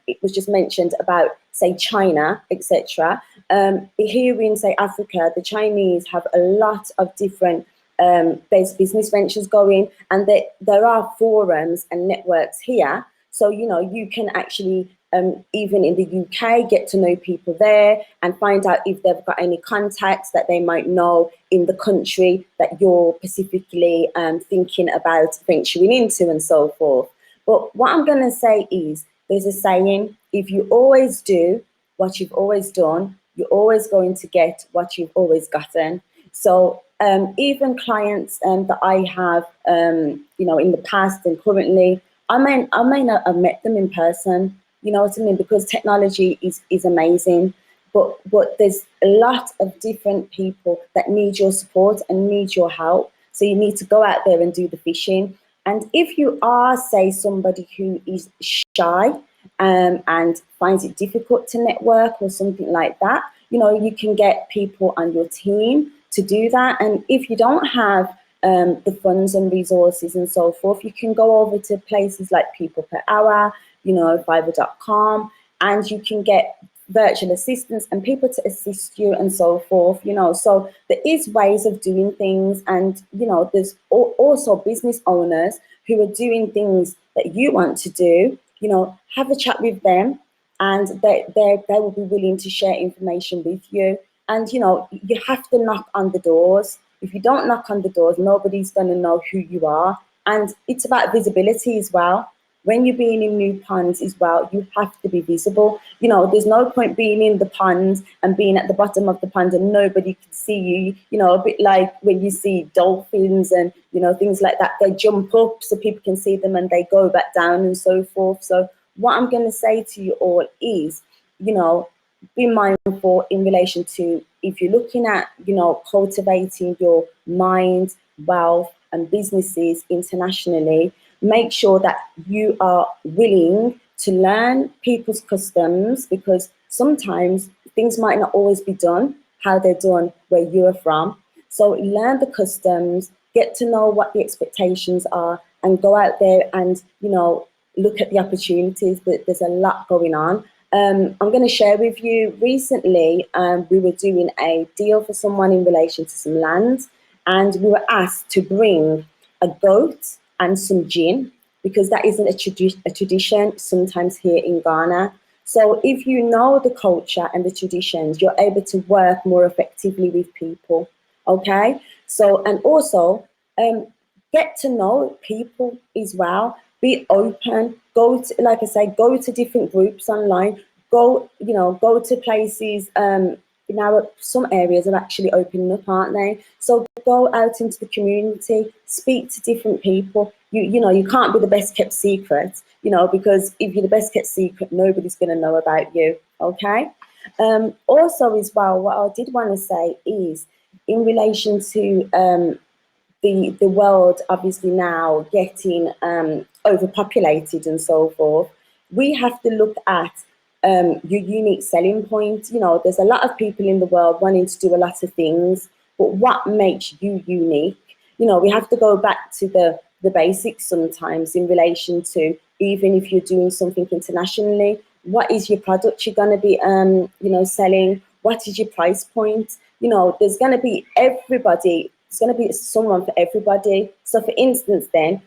it was just mentioned about, say, China, etc. Here in, say, Africa, the Chinese have a lot of different business ventures going, and there are forums and networks here. So, you can actually, even in the UK, get to know people there and find out if they've got any contacts that they might know in the country that you're specifically thinking about venturing into and so forth. But what I'm going to say is, there's a saying, if you always do what you've always done, you're always going to get what you've always gotten. So even clients that I have, in the past and currently, I may not have met them in person, you know what I mean? Because technology is amazing, but there's a lot of different people that need your support and need your help. So you need to go out there and do the fishing. And if you are, say, somebody who is shy and finds it difficult to network or something like that, you can get people on your team to do that. And if you don't have the funds and resources and so forth, you can go over to places like People Per Hour, Fiverr.com, and you can get virtual assistants and people to assist you and so forth, So there is ways of doing things, and, there's also business owners who are doing things that you want to do, have a chat with them, and they will be willing to share information with you. And, you have to knock on the doors. If you don't knock on the doors, nobody's going to know who you are. And it's about visibility as well. when you're being in new ponds as well, you have to be visible. You know, there's no point being in the pond and being at the bottom of the pond and nobody can see you. You know, a bit like when you see dolphins and, you know, things like that. They jump up so people can see them and they go back down and so forth. So what I'm going to say to you all is, you know, be mindful in relation to, if you're looking at, you know, cultivating your mind, wealth and businesses internationally, make sure that you are willing to learn people's customs, because sometimes things might not always be done how they're done where you're from. So learn the customs, get to know what the expectations are, and go out there and, you know, look at the opportunities. That there's a lot going on. I'm going to share with you, recently we were doing a deal for someone in relation to some land, and we were asked to bring a goat and some gin, because that isn't a tradition sometimes here in Ghana. So if you know the culture and the traditions, you're able to work more effectively with people, okay? So, and also get to know people as well. Be open, go to, like I say, go to different groups online, go, you know, go to places, now some areas are actually opening up, aren't they? So go out into the community, speak to different people. You know, you can't be the best kept secret, you know, because if you're the best kept secret, nobody's going to know about you, okay? Also as well, what I did want to say is, in relation to the world obviously now getting overpopulated and so forth, we have to look at your unique selling point. You know, there's a lot of people in the world wanting to do a lot of things, but what makes you unique? You know, we have to go back to the basics sometimes in relation to, even if you're doing something internationally, what is your product you're going to be, you know, selling? What is your price point? You know, there's going to be everybody. It's going to be someone for everybody. So for instance, then,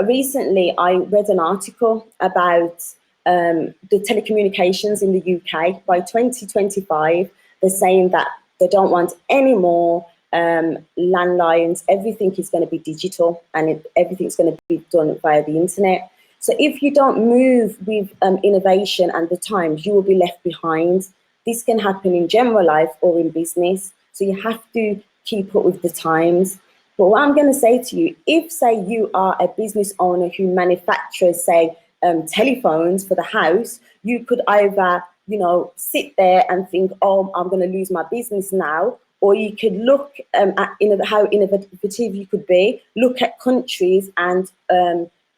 recently I read an article about the telecommunications in the UK. By 2025, they're saying that they don't want any more landlines. Everything is going to be digital, and everything's going to be done via the internet. So if you don't move with innovation and the times, you will be left behind. This can happen in general life or in business. So you have to keep up with the times. But what I'm going to say to you, if say you are a business owner who manufactures, say, telephones for the house, you could either, you know, sit there and think, oh, I'm going to lose my business now, or you could look at how innovative you could be, look at countries and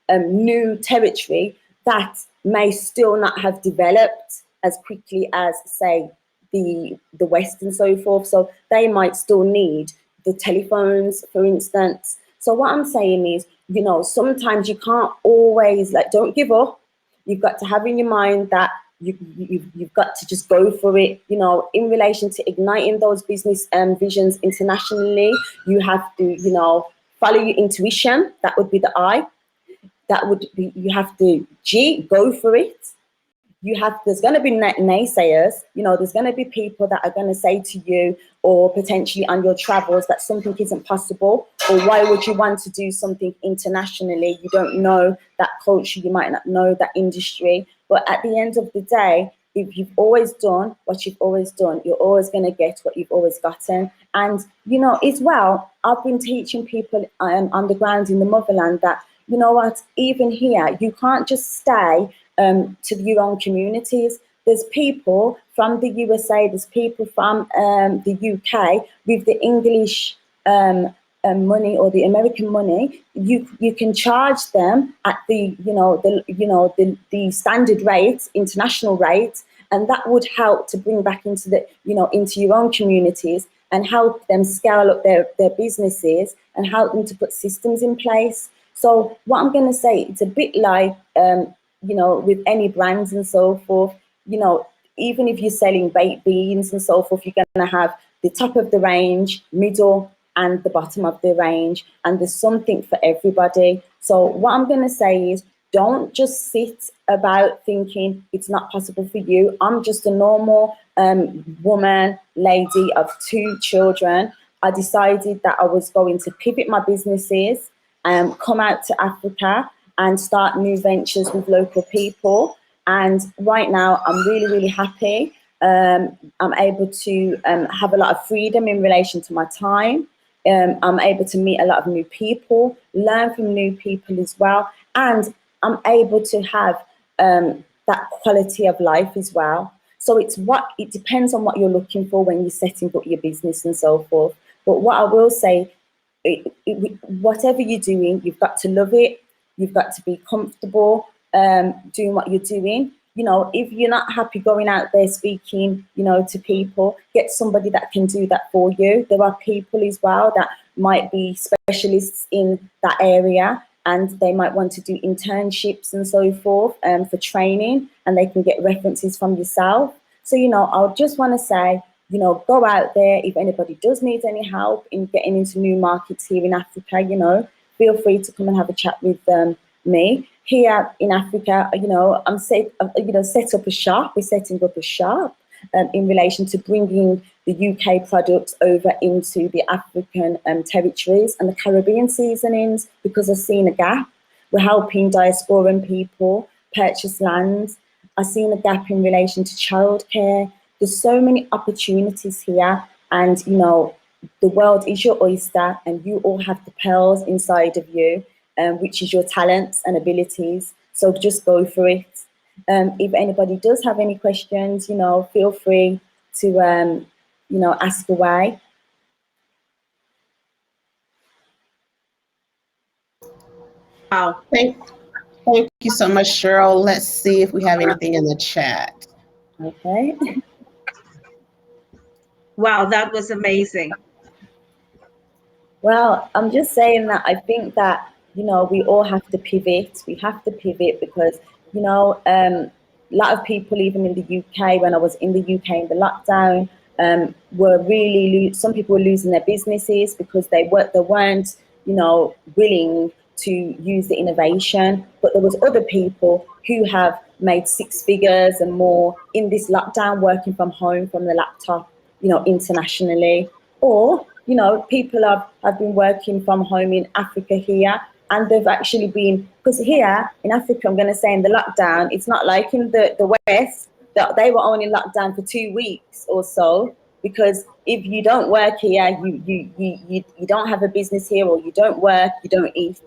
new territory that may still not have developed as quickly as, say, the West and so forth. So they might still need the telephones, for instance. So what I'm saying is, you know, sometimes you can't always, like, don't give up. You've got to have in your mind that you've got to just go for it. You know, in relation to igniting those business visions internationally, you have to, you know, follow your intuition. That would be the I. That would be, you have to G, go for it. You have, there's going to be naysayers, you know, there's going to be people that are going to say to you, or potentially on your travels, that something isn't possible, or why would you want to do something internationally? You don't know that culture, you might not know that industry. But at the end of the day, if you've always done what you've always done, you're always going to get what you've always gotten. And, you know, as well, I've been teaching people on the ground in the motherland that, you know what, even here, you can't just stay to your own communities. There's people from the USA, there's people from the UK with the English money or the American money. You can charge them at the the standard rate, international rate, and that would help to bring back into the into your own communities and help them scale up their businesses and help them to put systems in place. So what I'm going to say, it's a bit like with any brands and so forth, even if you're selling baked beans and so forth, you're going to have the top of the range, middle, and the bottom of the range, and there's something for everybody. So what I'm going to say is, don't just sit about thinking it's not possible for you. I'm just a normal woman, lady of 2 children. I decided that I was going to pivot my businesses, come out to Africa, and start new ventures with local people. And right now, I'm really, really happy. I'm able to have a lot of freedom in relation to my time. I'm able to meet a lot of new people, learn from new people as well, and I'm able to have that quality of life as well. So it depends on what you're looking for when you're setting up your business and so forth. But what I will say, whatever you're doing, you've got to love it. You've got to be comfortable doing what you're doing. You know, if you're not happy going out there speaking, you know, to people, get somebody that can do that for you. There are people as well that might be specialists in that area, and they might want to do internships and so forth for training, and they can get references from yourself. So, you know, I just want to say, you know, go out there. If anybody does need any help in getting into new markets here in Africa, you know, feel free to come and have a chat with me. Here in Africa, you know, set up a shop. We're setting up a shop in relation to bringing the UK products over into the African territories and the Caribbean seasonings, because I've seen a gap. We're helping diasporan people purchase land. I've seen a gap in relation to childcare. There's so many opportunities here, and you know, the world is your oyster, and you all have the pearls inside of you, which is your talents and abilities. So just go for it. If anybody does have any questions, you know, feel free to, you know, ask away. Wow. Thank you so much, Cheryl. Let's see if we have anything in the chat. Okay. Wow, that was amazing. Well, I'm just saying that I think that, you know, we all have to pivot. We have to pivot because, you know, a lot of people, even in the UK, when I was in the UK in the lockdown, were really, some people were losing their businesses because they weren't, you know, willing to use the innovation. But there was other people who have made six figures and more in this lockdown, working from home from the laptop, you know, internationally. Or, you know, people have been working from home in Africa here, and they've actually been, because here in Africa, I'm going to say in the lockdown, it's not like in the West, that they were only locked down for 2 weeks or so, because if you don't work here, you don't have a business here, or you don't work, you don't eat,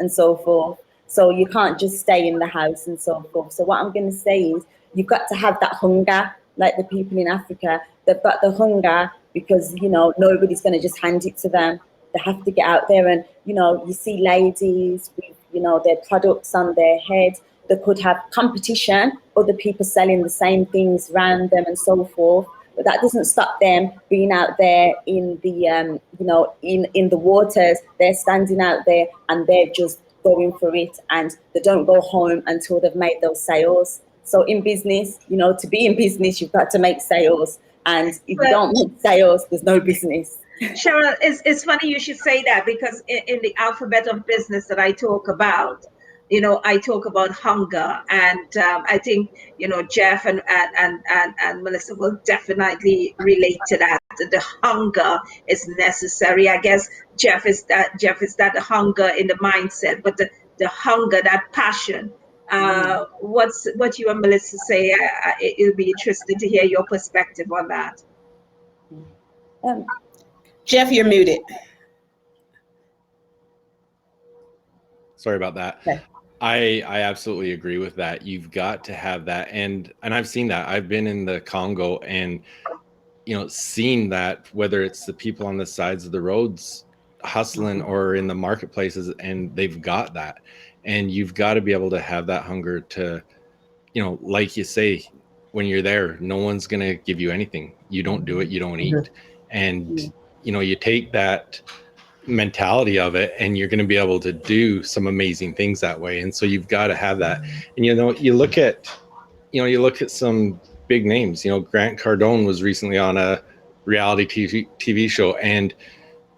and so forth. So you can't just stay in the house and so forth. So what I'm going to say is, you've got to have that hunger, like the people in Africa. They've got the hunger because, you know, nobody's going to just hand it to them. They have to get out there, and, you know, you see ladies with, you know, their products on their head. They could have competition, other people selling the same things around them and so forth. But that doesn't stop them being out there in the, you know, in the waters. They're standing out there and they're just going for it, and they don't go home until they've made those sales. So in business, you know, to be in business, you've got to make sales. And if you don't make sales, there's no business. Shirelle, it's funny you should say that, because in the alphabet of business that I talk about, you know, I talk about hunger, and I think, you know, Jeff and Melissa will definitely relate to that. The hunger is necessary. I guess Jeff is that hunger in the mindset, but the hunger, that passion. What you and Melissa say? It'll be interesting to hear your perspective on that. Jeff, you're muted. Sorry about that. Okay. I absolutely agree with that. You've got to have that, and I've seen that. I've been in the Congo and, you know, seen that, whether it's the people on the sides of the roads hustling or in the marketplaces, and they've got that. And you've got to be able to have that hunger to, you know, like you say, when you're there, no one's going to give you anything. You don't do it, you don't eat. And, you know, you take that mentality of it and you're going to be able to do some amazing things that way. And so you've got to have that. And, you know, you look at some big names. You know, Grant Cardone was recently on a reality TV show, and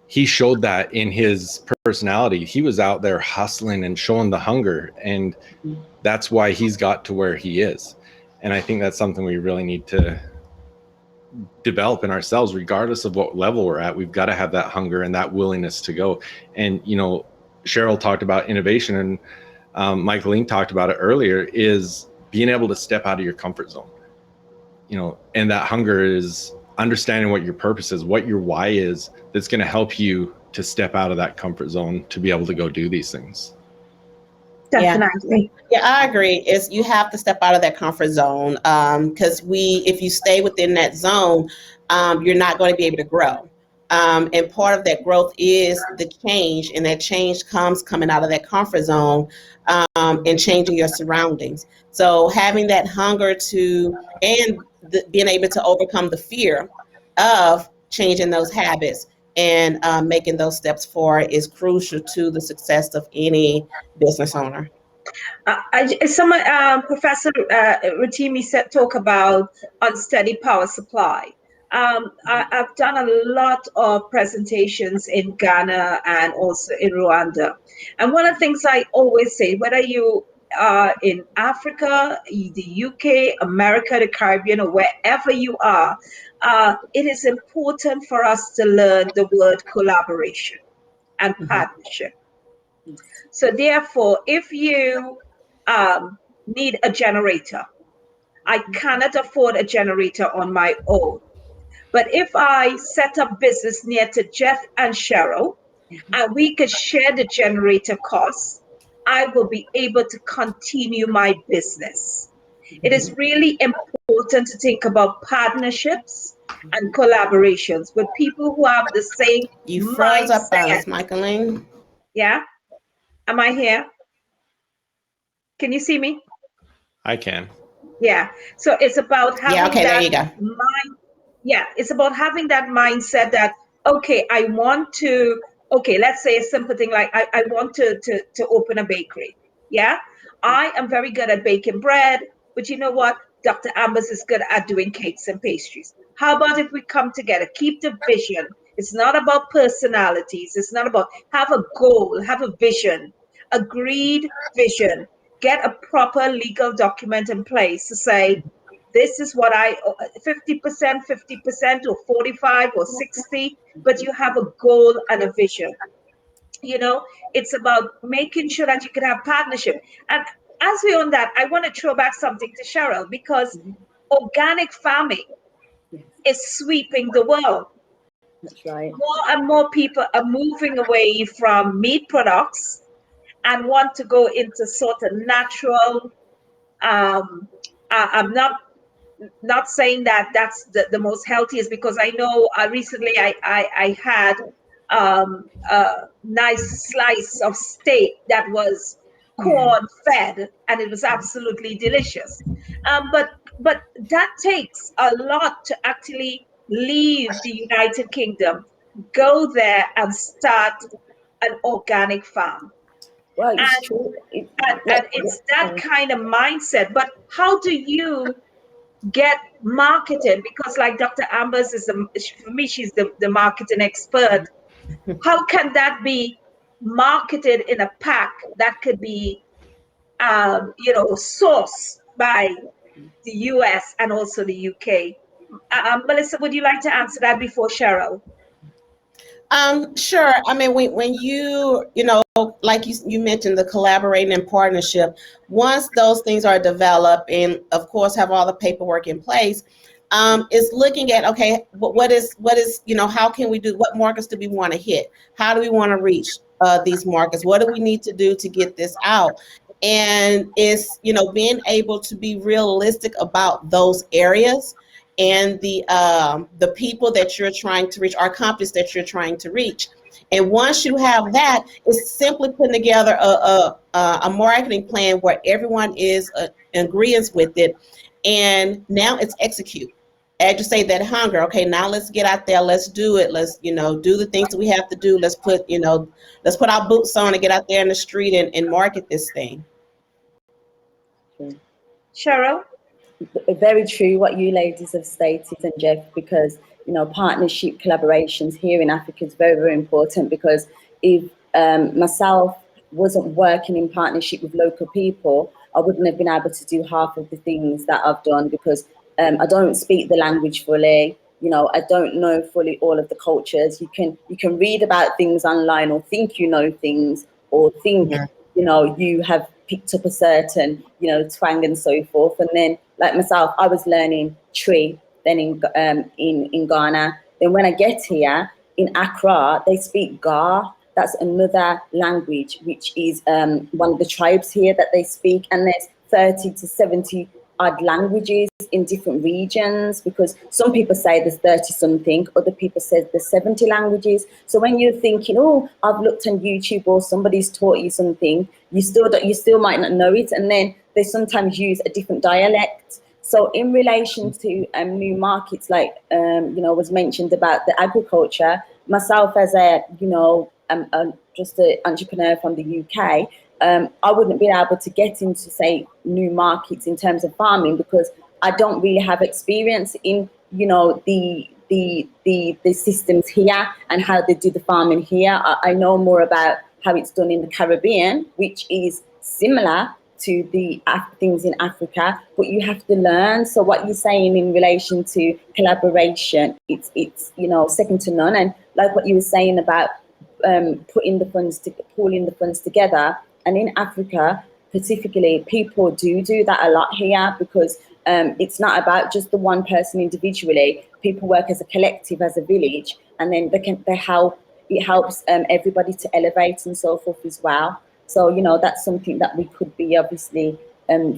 he showed that in his personality. He was out there hustling and showing the hunger, and that's why he's got to where he is. And I think that's something we really need to develop in ourselves, regardless of what level we're at. We've got to have that hunger and that willingness to go. And, you know, Shirelle talked about innovation, and Michaelene talked about it earlier, is being able to step out of your comfort zone. And that hunger is understanding what your purpose is, what your why is, that's going to help you to step out of that comfort zone to be able to go do these things. Definitely. Yeah, I agree. It's you have to step out of that comfort zone, because if you stay within that zone, you're not going to be able to grow. And part of that growth is the change, and that change comes coming out of that comfort zone, and changing your surroundings. So having that hunger being able to overcome the fear of changing those habits and making those steps forward is crucial to the success of any business owner. Professor Rotimi said talk about unsteady power supply. I've done a lot of presentations in Ghana and also in Rwanda. And one of the things I always say, whether you are in Africa, the UK, America, the Caribbean, or wherever you are, it is important for us to learn the word collaboration and partnership. So therefore, if you need a generator, I cannot afford a generator on my own. But if I set up business near to Jeff and Shirelle, and we could share the generator costs, I will be able to continue my business. It is really important to think about partnerships and collaborations with people who have the same You froze up on us, mindset. Michaelene. Yeah? Am I here? Can you see me? I can. Yeah. So it's about having Okay, there that you go. mind. Yeah, it's about having that mindset that, okay, I want to, okay, let's say a simple thing like I want to open a bakery. Yeah. I am very good at baking bread, but you know what? Dr. Ambers is good at doing cakes and pastries. How about if we come together, keep the vision? It's not about personalities. It's not about have a goal, have a vision, agreed vision, get a proper legal document in place to say, this is what 50%, or 45 or 60, but you have a goal and a vision. It's about making sure that you can have partnership. And as we own that, I want to throw back something to Shirelle, because organic farming is sweeping the world. That's right. More and more people are moving away from meat products and want to go into sort of natural. I'm not saying that that's the most healthiest, because I know recently I had a nice slice of steak that was corn fed, and it was absolutely delicious. But that takes a lot to actually leave the United Kingdom, go there and start an organic farm. Well, it's And, true. and it's that kind of mindset. But how do you get marketed? Because like Dr. Ambers for me, she's the marketing expert. How can that be marketed in a pack that could be, sourced by the US and also the UK? Melissa, would you like to answer that before Shirelle? Sure. I mean, when like you mentioned, the collaborating and partnership, once those things are developed and of course have all the paperwork in place, is looking at, okay, what is, how can we do, what markets do we want to hit? How do we want to reach these markets? What do we need to do to get this out? And it's, being able to be realistic about those areas and the people that you're trying to reach, or companies that you're trying to reach. And once you have that, it's simply putting together a marketing plan where everyone is in agreement with it. And now it's execute. As you say, that hunger. Okay, now let's get out there. Let's do it. Let's, do the things that we have to do. Let's put our boots on and get out there in the street and market this thing. Shirelle? Very true what you ladies have stated, and Jeff, because partnership collaborations here in Africa is very, very important, because if myself wasn't working in partnership with local people, I wouldn't have been able to do half of the things that I've done, because I don't speak the language fully. I don't know fully all of the cultures. You can read about things online, or think you know things, or think you have picked up a certain, twang and so forth. And then, like myself, I was learning Tree then in Ghana. Then when I get here in Accra, they speak Ga. That's another language, which is one of the tribes here that they speak. And there's 30 to 70 odd languages in different regions, because some people say there's 30 something, other people say there's 70 languages. So when you're thinking, oh, I've looked on YouTube or somebody's taught you something, you still might not know it. And then they sometimes use a different dialect. So in relation to new markets, like was mentioned about the agriculture, myself as just an entrepreneur from the UK, I wouldn't be able to get into, say, new markets in terms of farming, because I don't really have experience in, the systems here and how they do the farming here. I know more about how it's done in the Caribbean, which is similar to the things in Africa, but you have to learn. So what you're saying in relation to collaboration, it's second to none. And like what you were saying about pooling the funds together. And in Africa, specifically, people do that a lot here, because it's not about just the one person individually. People work as a collective, as a village, and then it helps everybody to elevate and so forth as well. So, that's something that we could be obviously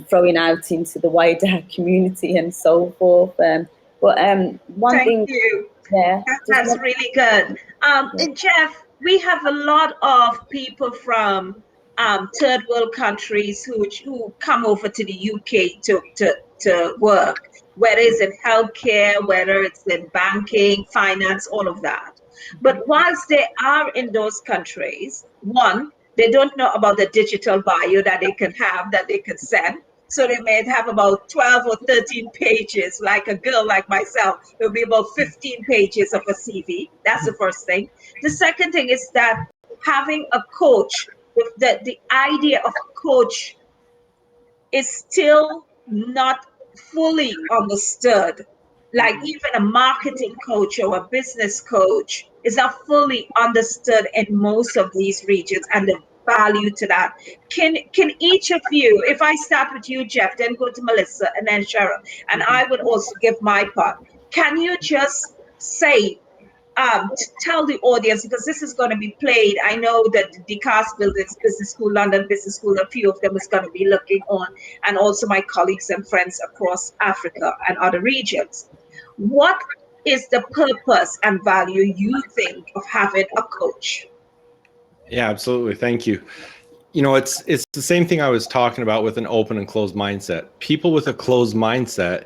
throwing out into the wider community and so forth. Thank you. Yeah, that's really good. Jeff, we have a lot of people from third world countries who come over to the UK to work, whether it's in healthcare, whether it's in banking, finance, all of that. But whilst they are in those countries, one, they don't know about the digital bio that they can have, that they can send. So they may have about 12 or 13 pages, like a girl like myself. It'll be about 15 pages of a CV. That's the first thing. The second thing is that having a coach, the idea of a coach is still not fully understood. Like even a marketing coach or a business coach is not fully understood in most of these regions, and the value to that. Can each of you, if I start with you, Jeff, then go to Melissa and then Shirelle, and I would also give my part. Can you just say, tell the audience, because this is going to be played. I know that the Cast Buildings Business School, London Business School, a few of them is going to be looking on, and also my colleagues and friends across Africa and other regions. What is the purpose and value you think of having a coach? Yeah, absolutely. Thank you. It's the same thing I was talking about with an open and closed mindset. People with a closed mindset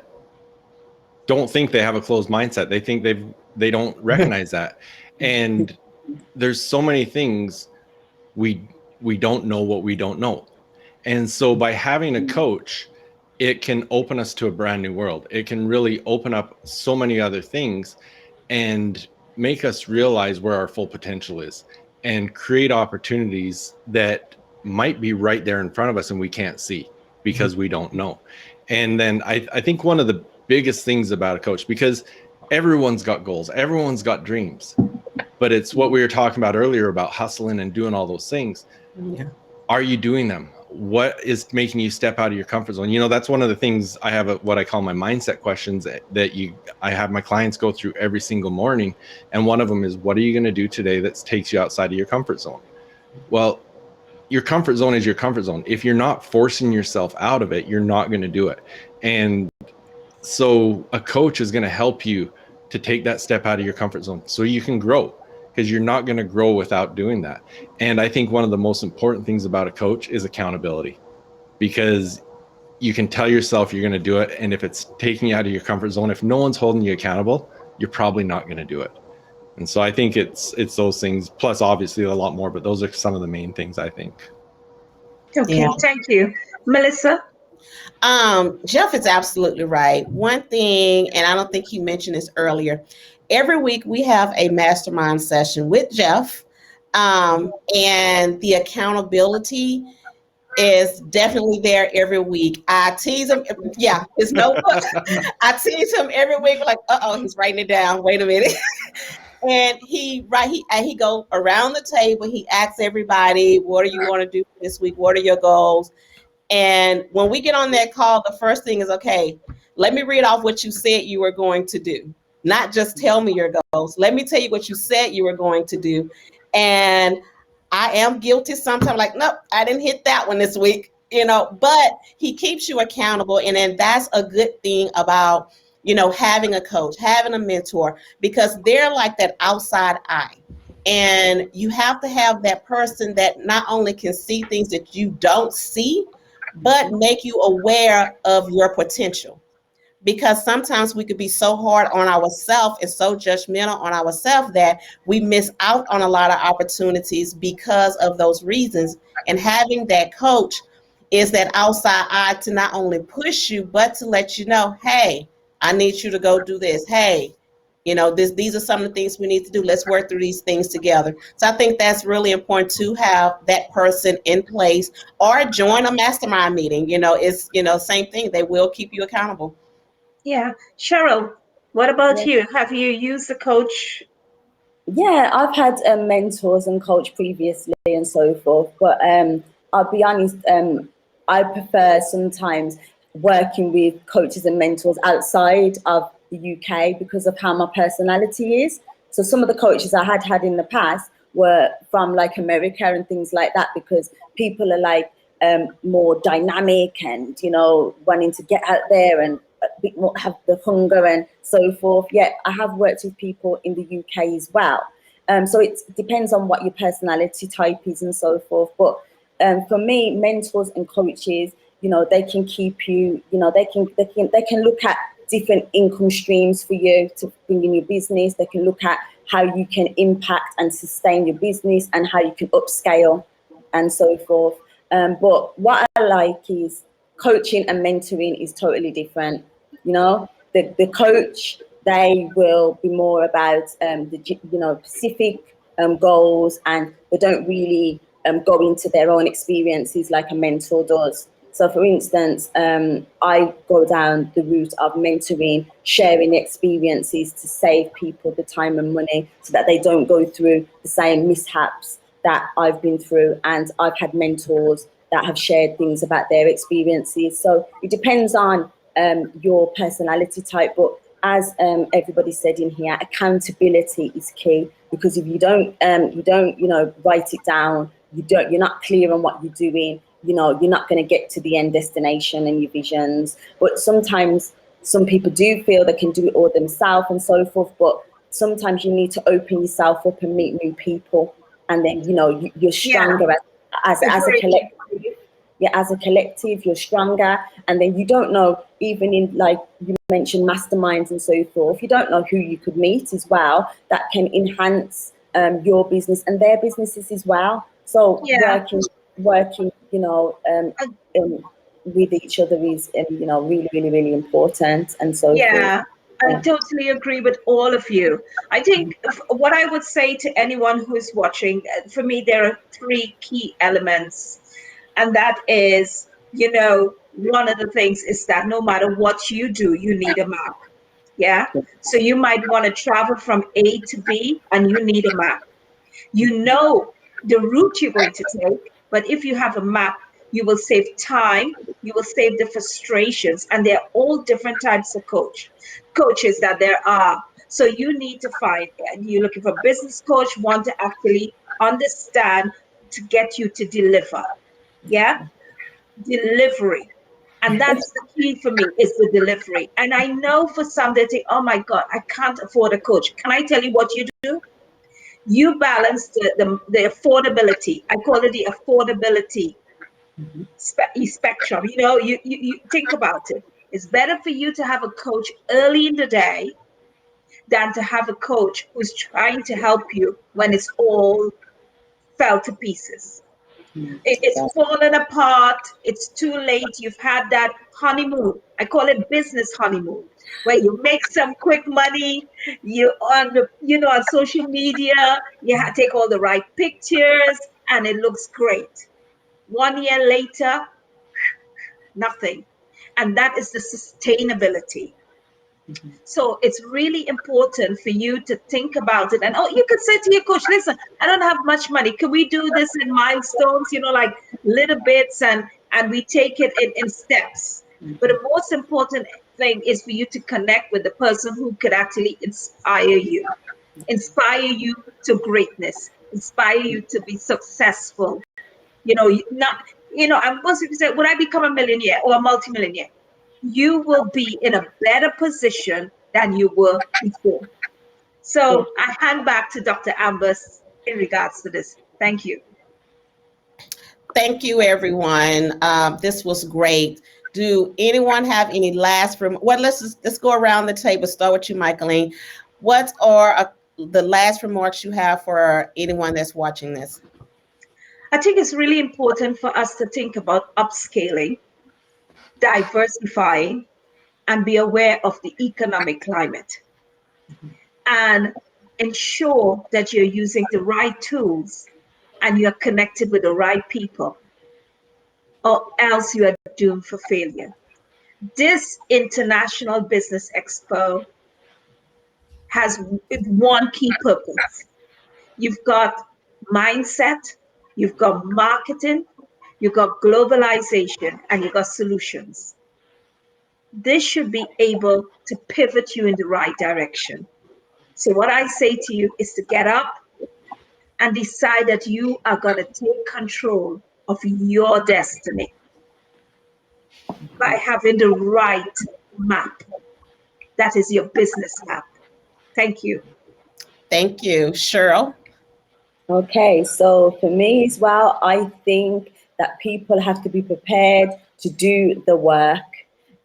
don't think they have a closed mindset. They think they don't recognize that. And there's so many things we don't know what we don't know. And so by having a coach, it can open us to a brand new world. It can really open up so many other things and make us realize where our full potential is and create opportunities that might be right there in front of us and we can't see because we don't know. And then I think one of the biggest things about a coach, because everyone's got goals, everyone's got dreams, but it's what we were talking about earlier about hustling and doing all those things. Yeah. Are you doing them? What is making you step out of your comfort zone? That's one of the things I have, what I call my mindset questions that I have my clients go through every single morning. And one of them is, what are you going to do today that takes you outside of your comfort zone? Well, your comfort zone is your comfort zone. If you're not forcing yourself out of it, you're not going to do it. And so a coach is going to help you to take that step out of your comfort zone so you can grow, because you're not going to grow without doing that. And I think one of the most important things about a coach is accountability, because you can tell yourself you're going to do it. And if it's taking you out of your comfort zone, if no one's holding you accountable, you're probably not going to do it. And so I think it's those things, plus obviously a lot more, but those are some of the main things I think. Okay, Yeah. Thank you. Melissa? Jeff is absolutely right. One thing, and I don't think he mentioned this earlier, every week we have a mastermind session with Jeff, and the accountability is definitely there every week. I tease him. Yeah, his notebook. I tease him every week, like, he's writing it down. Wait a minute. And he go around the table. He asks everybody, what do you want to do this week? What are your goals? And when we get on that call, the first thing is, okay, let me read off what you said you were going to do. Not just tell me your goals. Let me tell you what you said you were going to do. And I am guilty sometimes, like, nope, I didn't hit that one this week, but he keeps you accountable. And then that's a good thing about, having a coach, having a mentor, because they're like that outside eye. And you have to have that person that not only can see things that you don't see, but make you aware of your potential. Because sometimes we could be so hard on ourselves and so judgmental on ourselves that we miss out on a lot of opportunities because of those reasons. And having that coach is that outside eye to not only push you, but to let you know, hey, I need you to go do this. Hey, these are some of the things we need to do. Let's work through these things together. So I think that's really important to have that person in place, or join a mastermind meeting. It's, same thing. They will keep you accountable. Yeah. Shirelle, what about you? Have you used a coach? Yeah, I've had mentors and coach previously and so forth, but I'll be honest, I prefer sometimes working with coaches and mentors outside of the UK because of how my personality is. So some of the coaches I had in the past were from like America and things like that, because people are like more dynamic and, wanting to get out there and a bit more, have the hunger and so forth. Yet I have worked with people in the UK as well. So it depends on what your personality type is and so forth. But for me, mentors and coaches, they can keep you, they can look at different income streams for you to bring in your business. They can look at how you can impact and sustain your business and how you can upscale and so forth. But what I like is coaching and mentoring is totally different. The coach, they will be more about the specific goals, and they don't really go into their own experiences like a mentor does. So for instance, I go down the route of mentoring, sharing experiences to save people the time and money so that they don't go through the same mishaps that I've been through. And I've had mentors that have shared things about their experiences. So it depends on your personality type. But as everybody said in here, accountability is key, because if you don't write it down, you're not clear on what you're doing, you're not going to get to the end destination and your visions. But sometimes some people do feel they can do it all themselves and so forth, but sometimes you need to open yourself up and meet new people, and then you're stronger as a collective. Yeah, as a collective, you're stronger. And then you don't know, even in, like you mentioned, masterminds and so forth, you don't know who you could meet as well that can enhance your business and their businesses as well. So working with each other is really, really, really important and so forth. I totally agree with all of you. I think what I would say to anyone who is watching, for me, there are three key elements. And that is, one of the things is that no matter what you do, you need a map. Yeah. So you might want to travel from A to B and you need a map. You know the route you're going to take, but if you have a map, you will save time, you will save the frustrations, and there are all different types of coaches that there are. So you need to find, you're looking for a business coach, want to actually understand to get you to deliver. Yeah, delivery. And that's the key for me, is the delivery. And I know for some they think, oh my God, I can't afford a coach. Can I tell you what you do? You balance the affordability. I call it the affordability spectrum. You think about it. It's better for you to have a coach early in the day than to have a coach who's trying to help you when it's all fell to pieces. It's fallen apart. It's too late. You've had that honeymoon. I call it business honeymoon, where you make some quick money. You on social media. You take all the right pictures, and it looks great. 1 year later, nothing, and that is the sustainability. So it's really important for you to think about it. And you could say to your coach, listen, I don't have much money. Can we do this in milestones, like little bits, and we take it in steps. But the most important thing is for you to connect with the person who could actually inspire you to greatness, inspire you to be successful. I'm supposed to say, would I become a millionaire or a multimillionaire? You will be in a better position than you were before. So I hand back to Dr. Ambers in regards to this. Thank you. Thank you, everyone. This was great. Do anyone have any last let's go around the table. Start with you, Michaelene. What are the last remarks you have for anyone that's watching this? I think it's really important for us to think about upscaling, diversifying, and be aware of the economic climate, and ensure that you're using the right tools and you're connected with the right people, or else you are doomed for failure. This International Business Expo has one key purpose. You've got mindset, you've got marketing, you've got globalization, and you've got solutions. This should be able to pivot you in the right direction. So what I say to you is to get up and decide that you are going to take control of your destiny by having the right map. That is your business map. Thank you. Thank you. Shirelle? Okay, so for me as well, I think that people have to be prepared to do the work.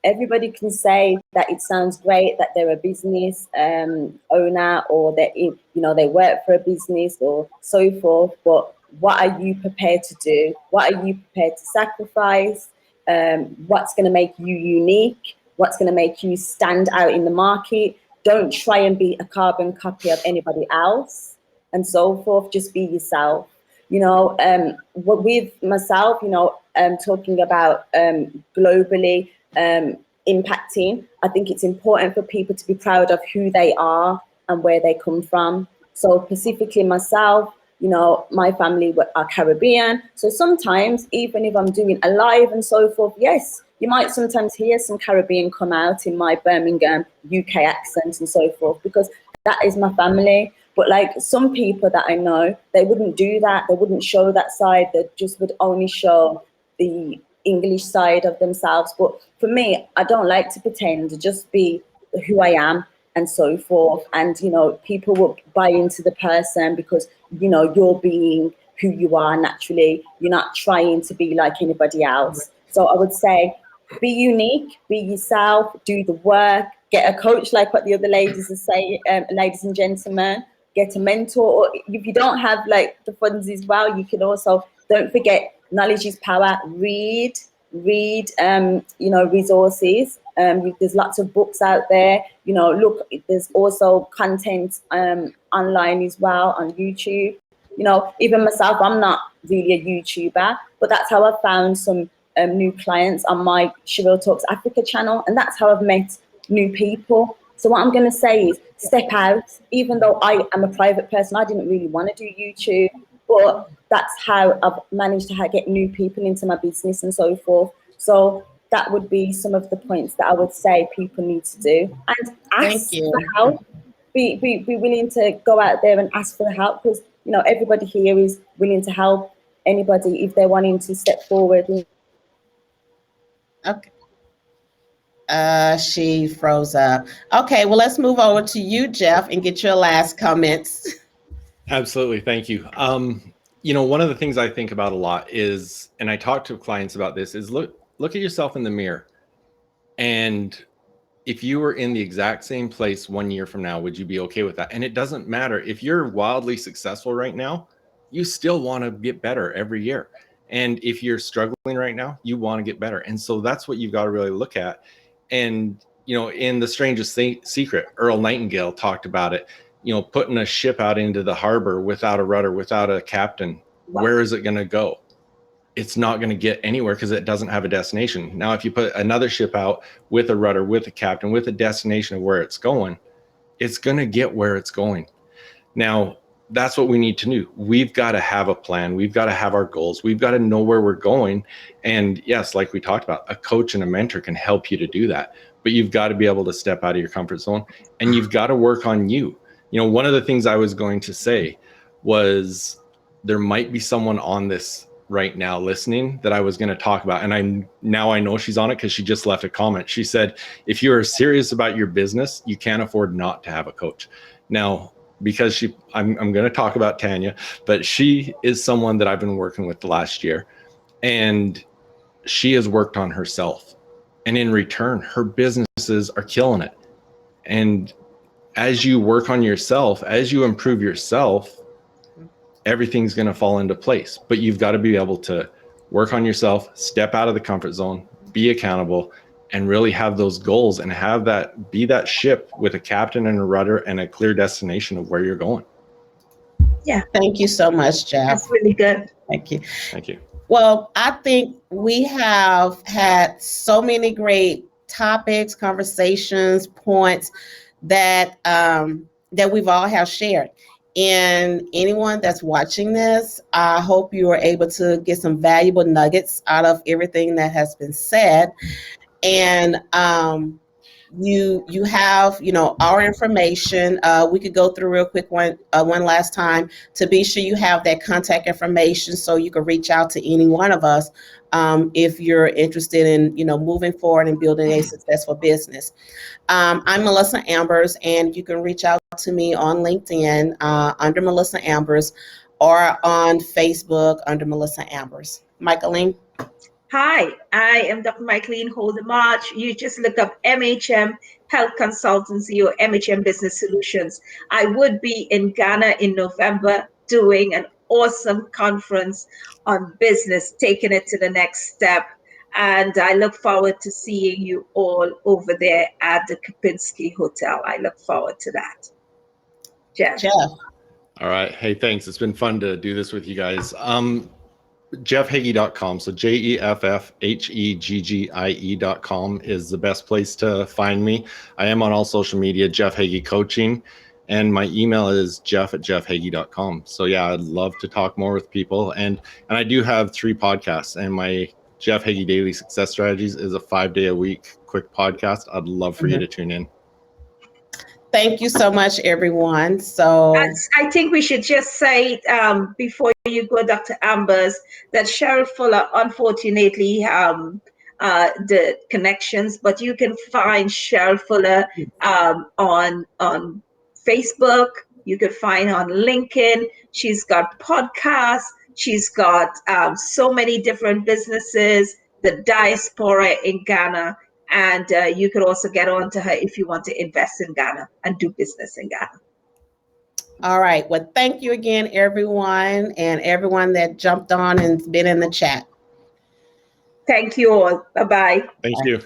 Everybody can say that it sounds great that they're a business owner, or they work for a business or so forth, but what are you prepared to do? What are you prepared to sacrifice? What's going to make you unique? What's going to make you stand out in the market? Don't try and be a carbon copy of anybody else and so forth. Just be yourself. With myself, talking about globally impacting, I think it's important for people to be proud of who they are and where they come from. So specifically myself, my family are Caribbean. So sometimes, even if I'm doing a live and so forth, yes, you might sometimes hear some Caribbean come out in my Birmingham, UK accent and so forth, because that is my family. But like some people that I know, they wouldn't do that. They wouldn't show that side. They just would only show the English side of themselves. But for me, I don't like to pretend, just be who I am and so forth. And, people will buy into the person because, you're being who you are naturally. You're not trying to be like anybody else. So I would say, be unique, be yourself, do the work, get a coach, like what the other ladies are saying, ladies and gentlemen, get a mentor. Or if you don't have like the funds as well, you can also, don't forget, knowledge is power. Read, resources. There's lots of books out there. Look, there's also content online as well on YouTube. Even myself, I'm not really a YouTuber, but that's how I found some new clients on my Shirelle Talks Africa channel, and that's how I've met new people. So what I'm going to say is step out. Even though I am a private person, I didn't really want to do YouTube, but that's how I've managed to get new people into my business and so forth. So that would be some of the points that I would say people need to do. And ask for help. Be willing to go out there and ask for the help, because everybody here is willing to help anybody if they're wanting to step forward. Okay. She froze up. Okay, well, let's move over to you, Jeff, and get your last comments. Absolutely. Thank you. One of the things I think about a lot is, and I talk to clients about this, is look at yourself in the mirror. And if you were in the exact same place 1 year from now, would you be okay with that? And it doesn't matter if you're wildly successful right now, you still want to get better every year. And if you're struggling right now, you want to get better. And so that's what you've got to really look at. And, in The Strangest Secret, Earl Nightingale talked about it, putting a ship out into the harbor without a rudder, without a captain. Wow. Where is it going to go? it's not going to get anywhere because it doesn't have a destination. Now, if you put another ship out with a rudder, with a captain, with a destination of where it's going to get where it's going. Now, that's what we need to do. We've got to have a plan. We've got to have our goals. We've got to know where we're going. And yes, like we talked about, a coach and a mentor can help you to do that. But you've got to be able to step out of your comfort zone, and you've got to work on you. You know, one of the things I was going to say was there might be someone on this right now listening that I was going to talk about. And I know she's on it because she just left a comment. She said, if you are serious about your business, you can't afford not to have a coach. Now, because I'm going to talk about Tanya, but she is someone that I've been working with the last year, and she has worked on herself. And in return, her businesses are killing it. And as you work on yourself, as you improve yourself, everything's going to fall into place. But you've got to be able to work on yourself, step out of the comfort zone, be accountable, and really have those goals and have that be that ship with a captain and a rudder and a clear destination of where you're going. Yeah. Thank you so much, Jeff. That's really good. Thank you. Thank you. Well, I think we have had so many great topics, conversations, points that that we've all have shared. And anyone that's watching this, I hope you are able to get some valuable nuggets out of everything that has been said. And you have, you know, our information. We could go through real quick one last time to be sure you have that contact information so you can reach out to any one of us if you're interested in, you know, moving forward and building a successful business. I'm Melissa Ambers, and you can reach out to me on LinkedIn under Melissa Ambers, or on Facebook under Melissa Ambers. Michaelene? Hi, I am Dr. Michaelene Holder-March. You just look up MHM Health Consultancy or MHM Business Solutions. I would be in Ghana in November doing an awesome conference on business, taking it to the next step. And I look forward to seeing you all over there at the Kempinski Hotel. I look forward to that. Jeff. All right. Hey, thanks. It's been fun to do this with you guys. JeffHeggie.com. So JeffHeggie.com is the best place to find me. I am on all social media, Jeff Heggie Coaching, and my email is jeff@jeffheggie.com. So yeah, I'd love to talk more with people. And I do have 3 podcasts, and my Jeff Heggie Daily Success Strategies is a 5-day-a-week quick podcast. I'd love for you to tune in. Thank you so much, everyone. So I think we should just say before you go, Dr. Ambers, that Sherill Fuller, unfortunately, the connections, but you can find Sherill Fuller on Facebook. You can find her on LinkedIn. She's got podcasts. She's got so many different businesses, the diaspora in Ghana. And you could also get on to her if you want to invest in Ghana and do business in Ghana. All right. Well, thank you again, everyone, and everyone that jumped on and been in the chat. Thank you all. Bye-bye. Thank you.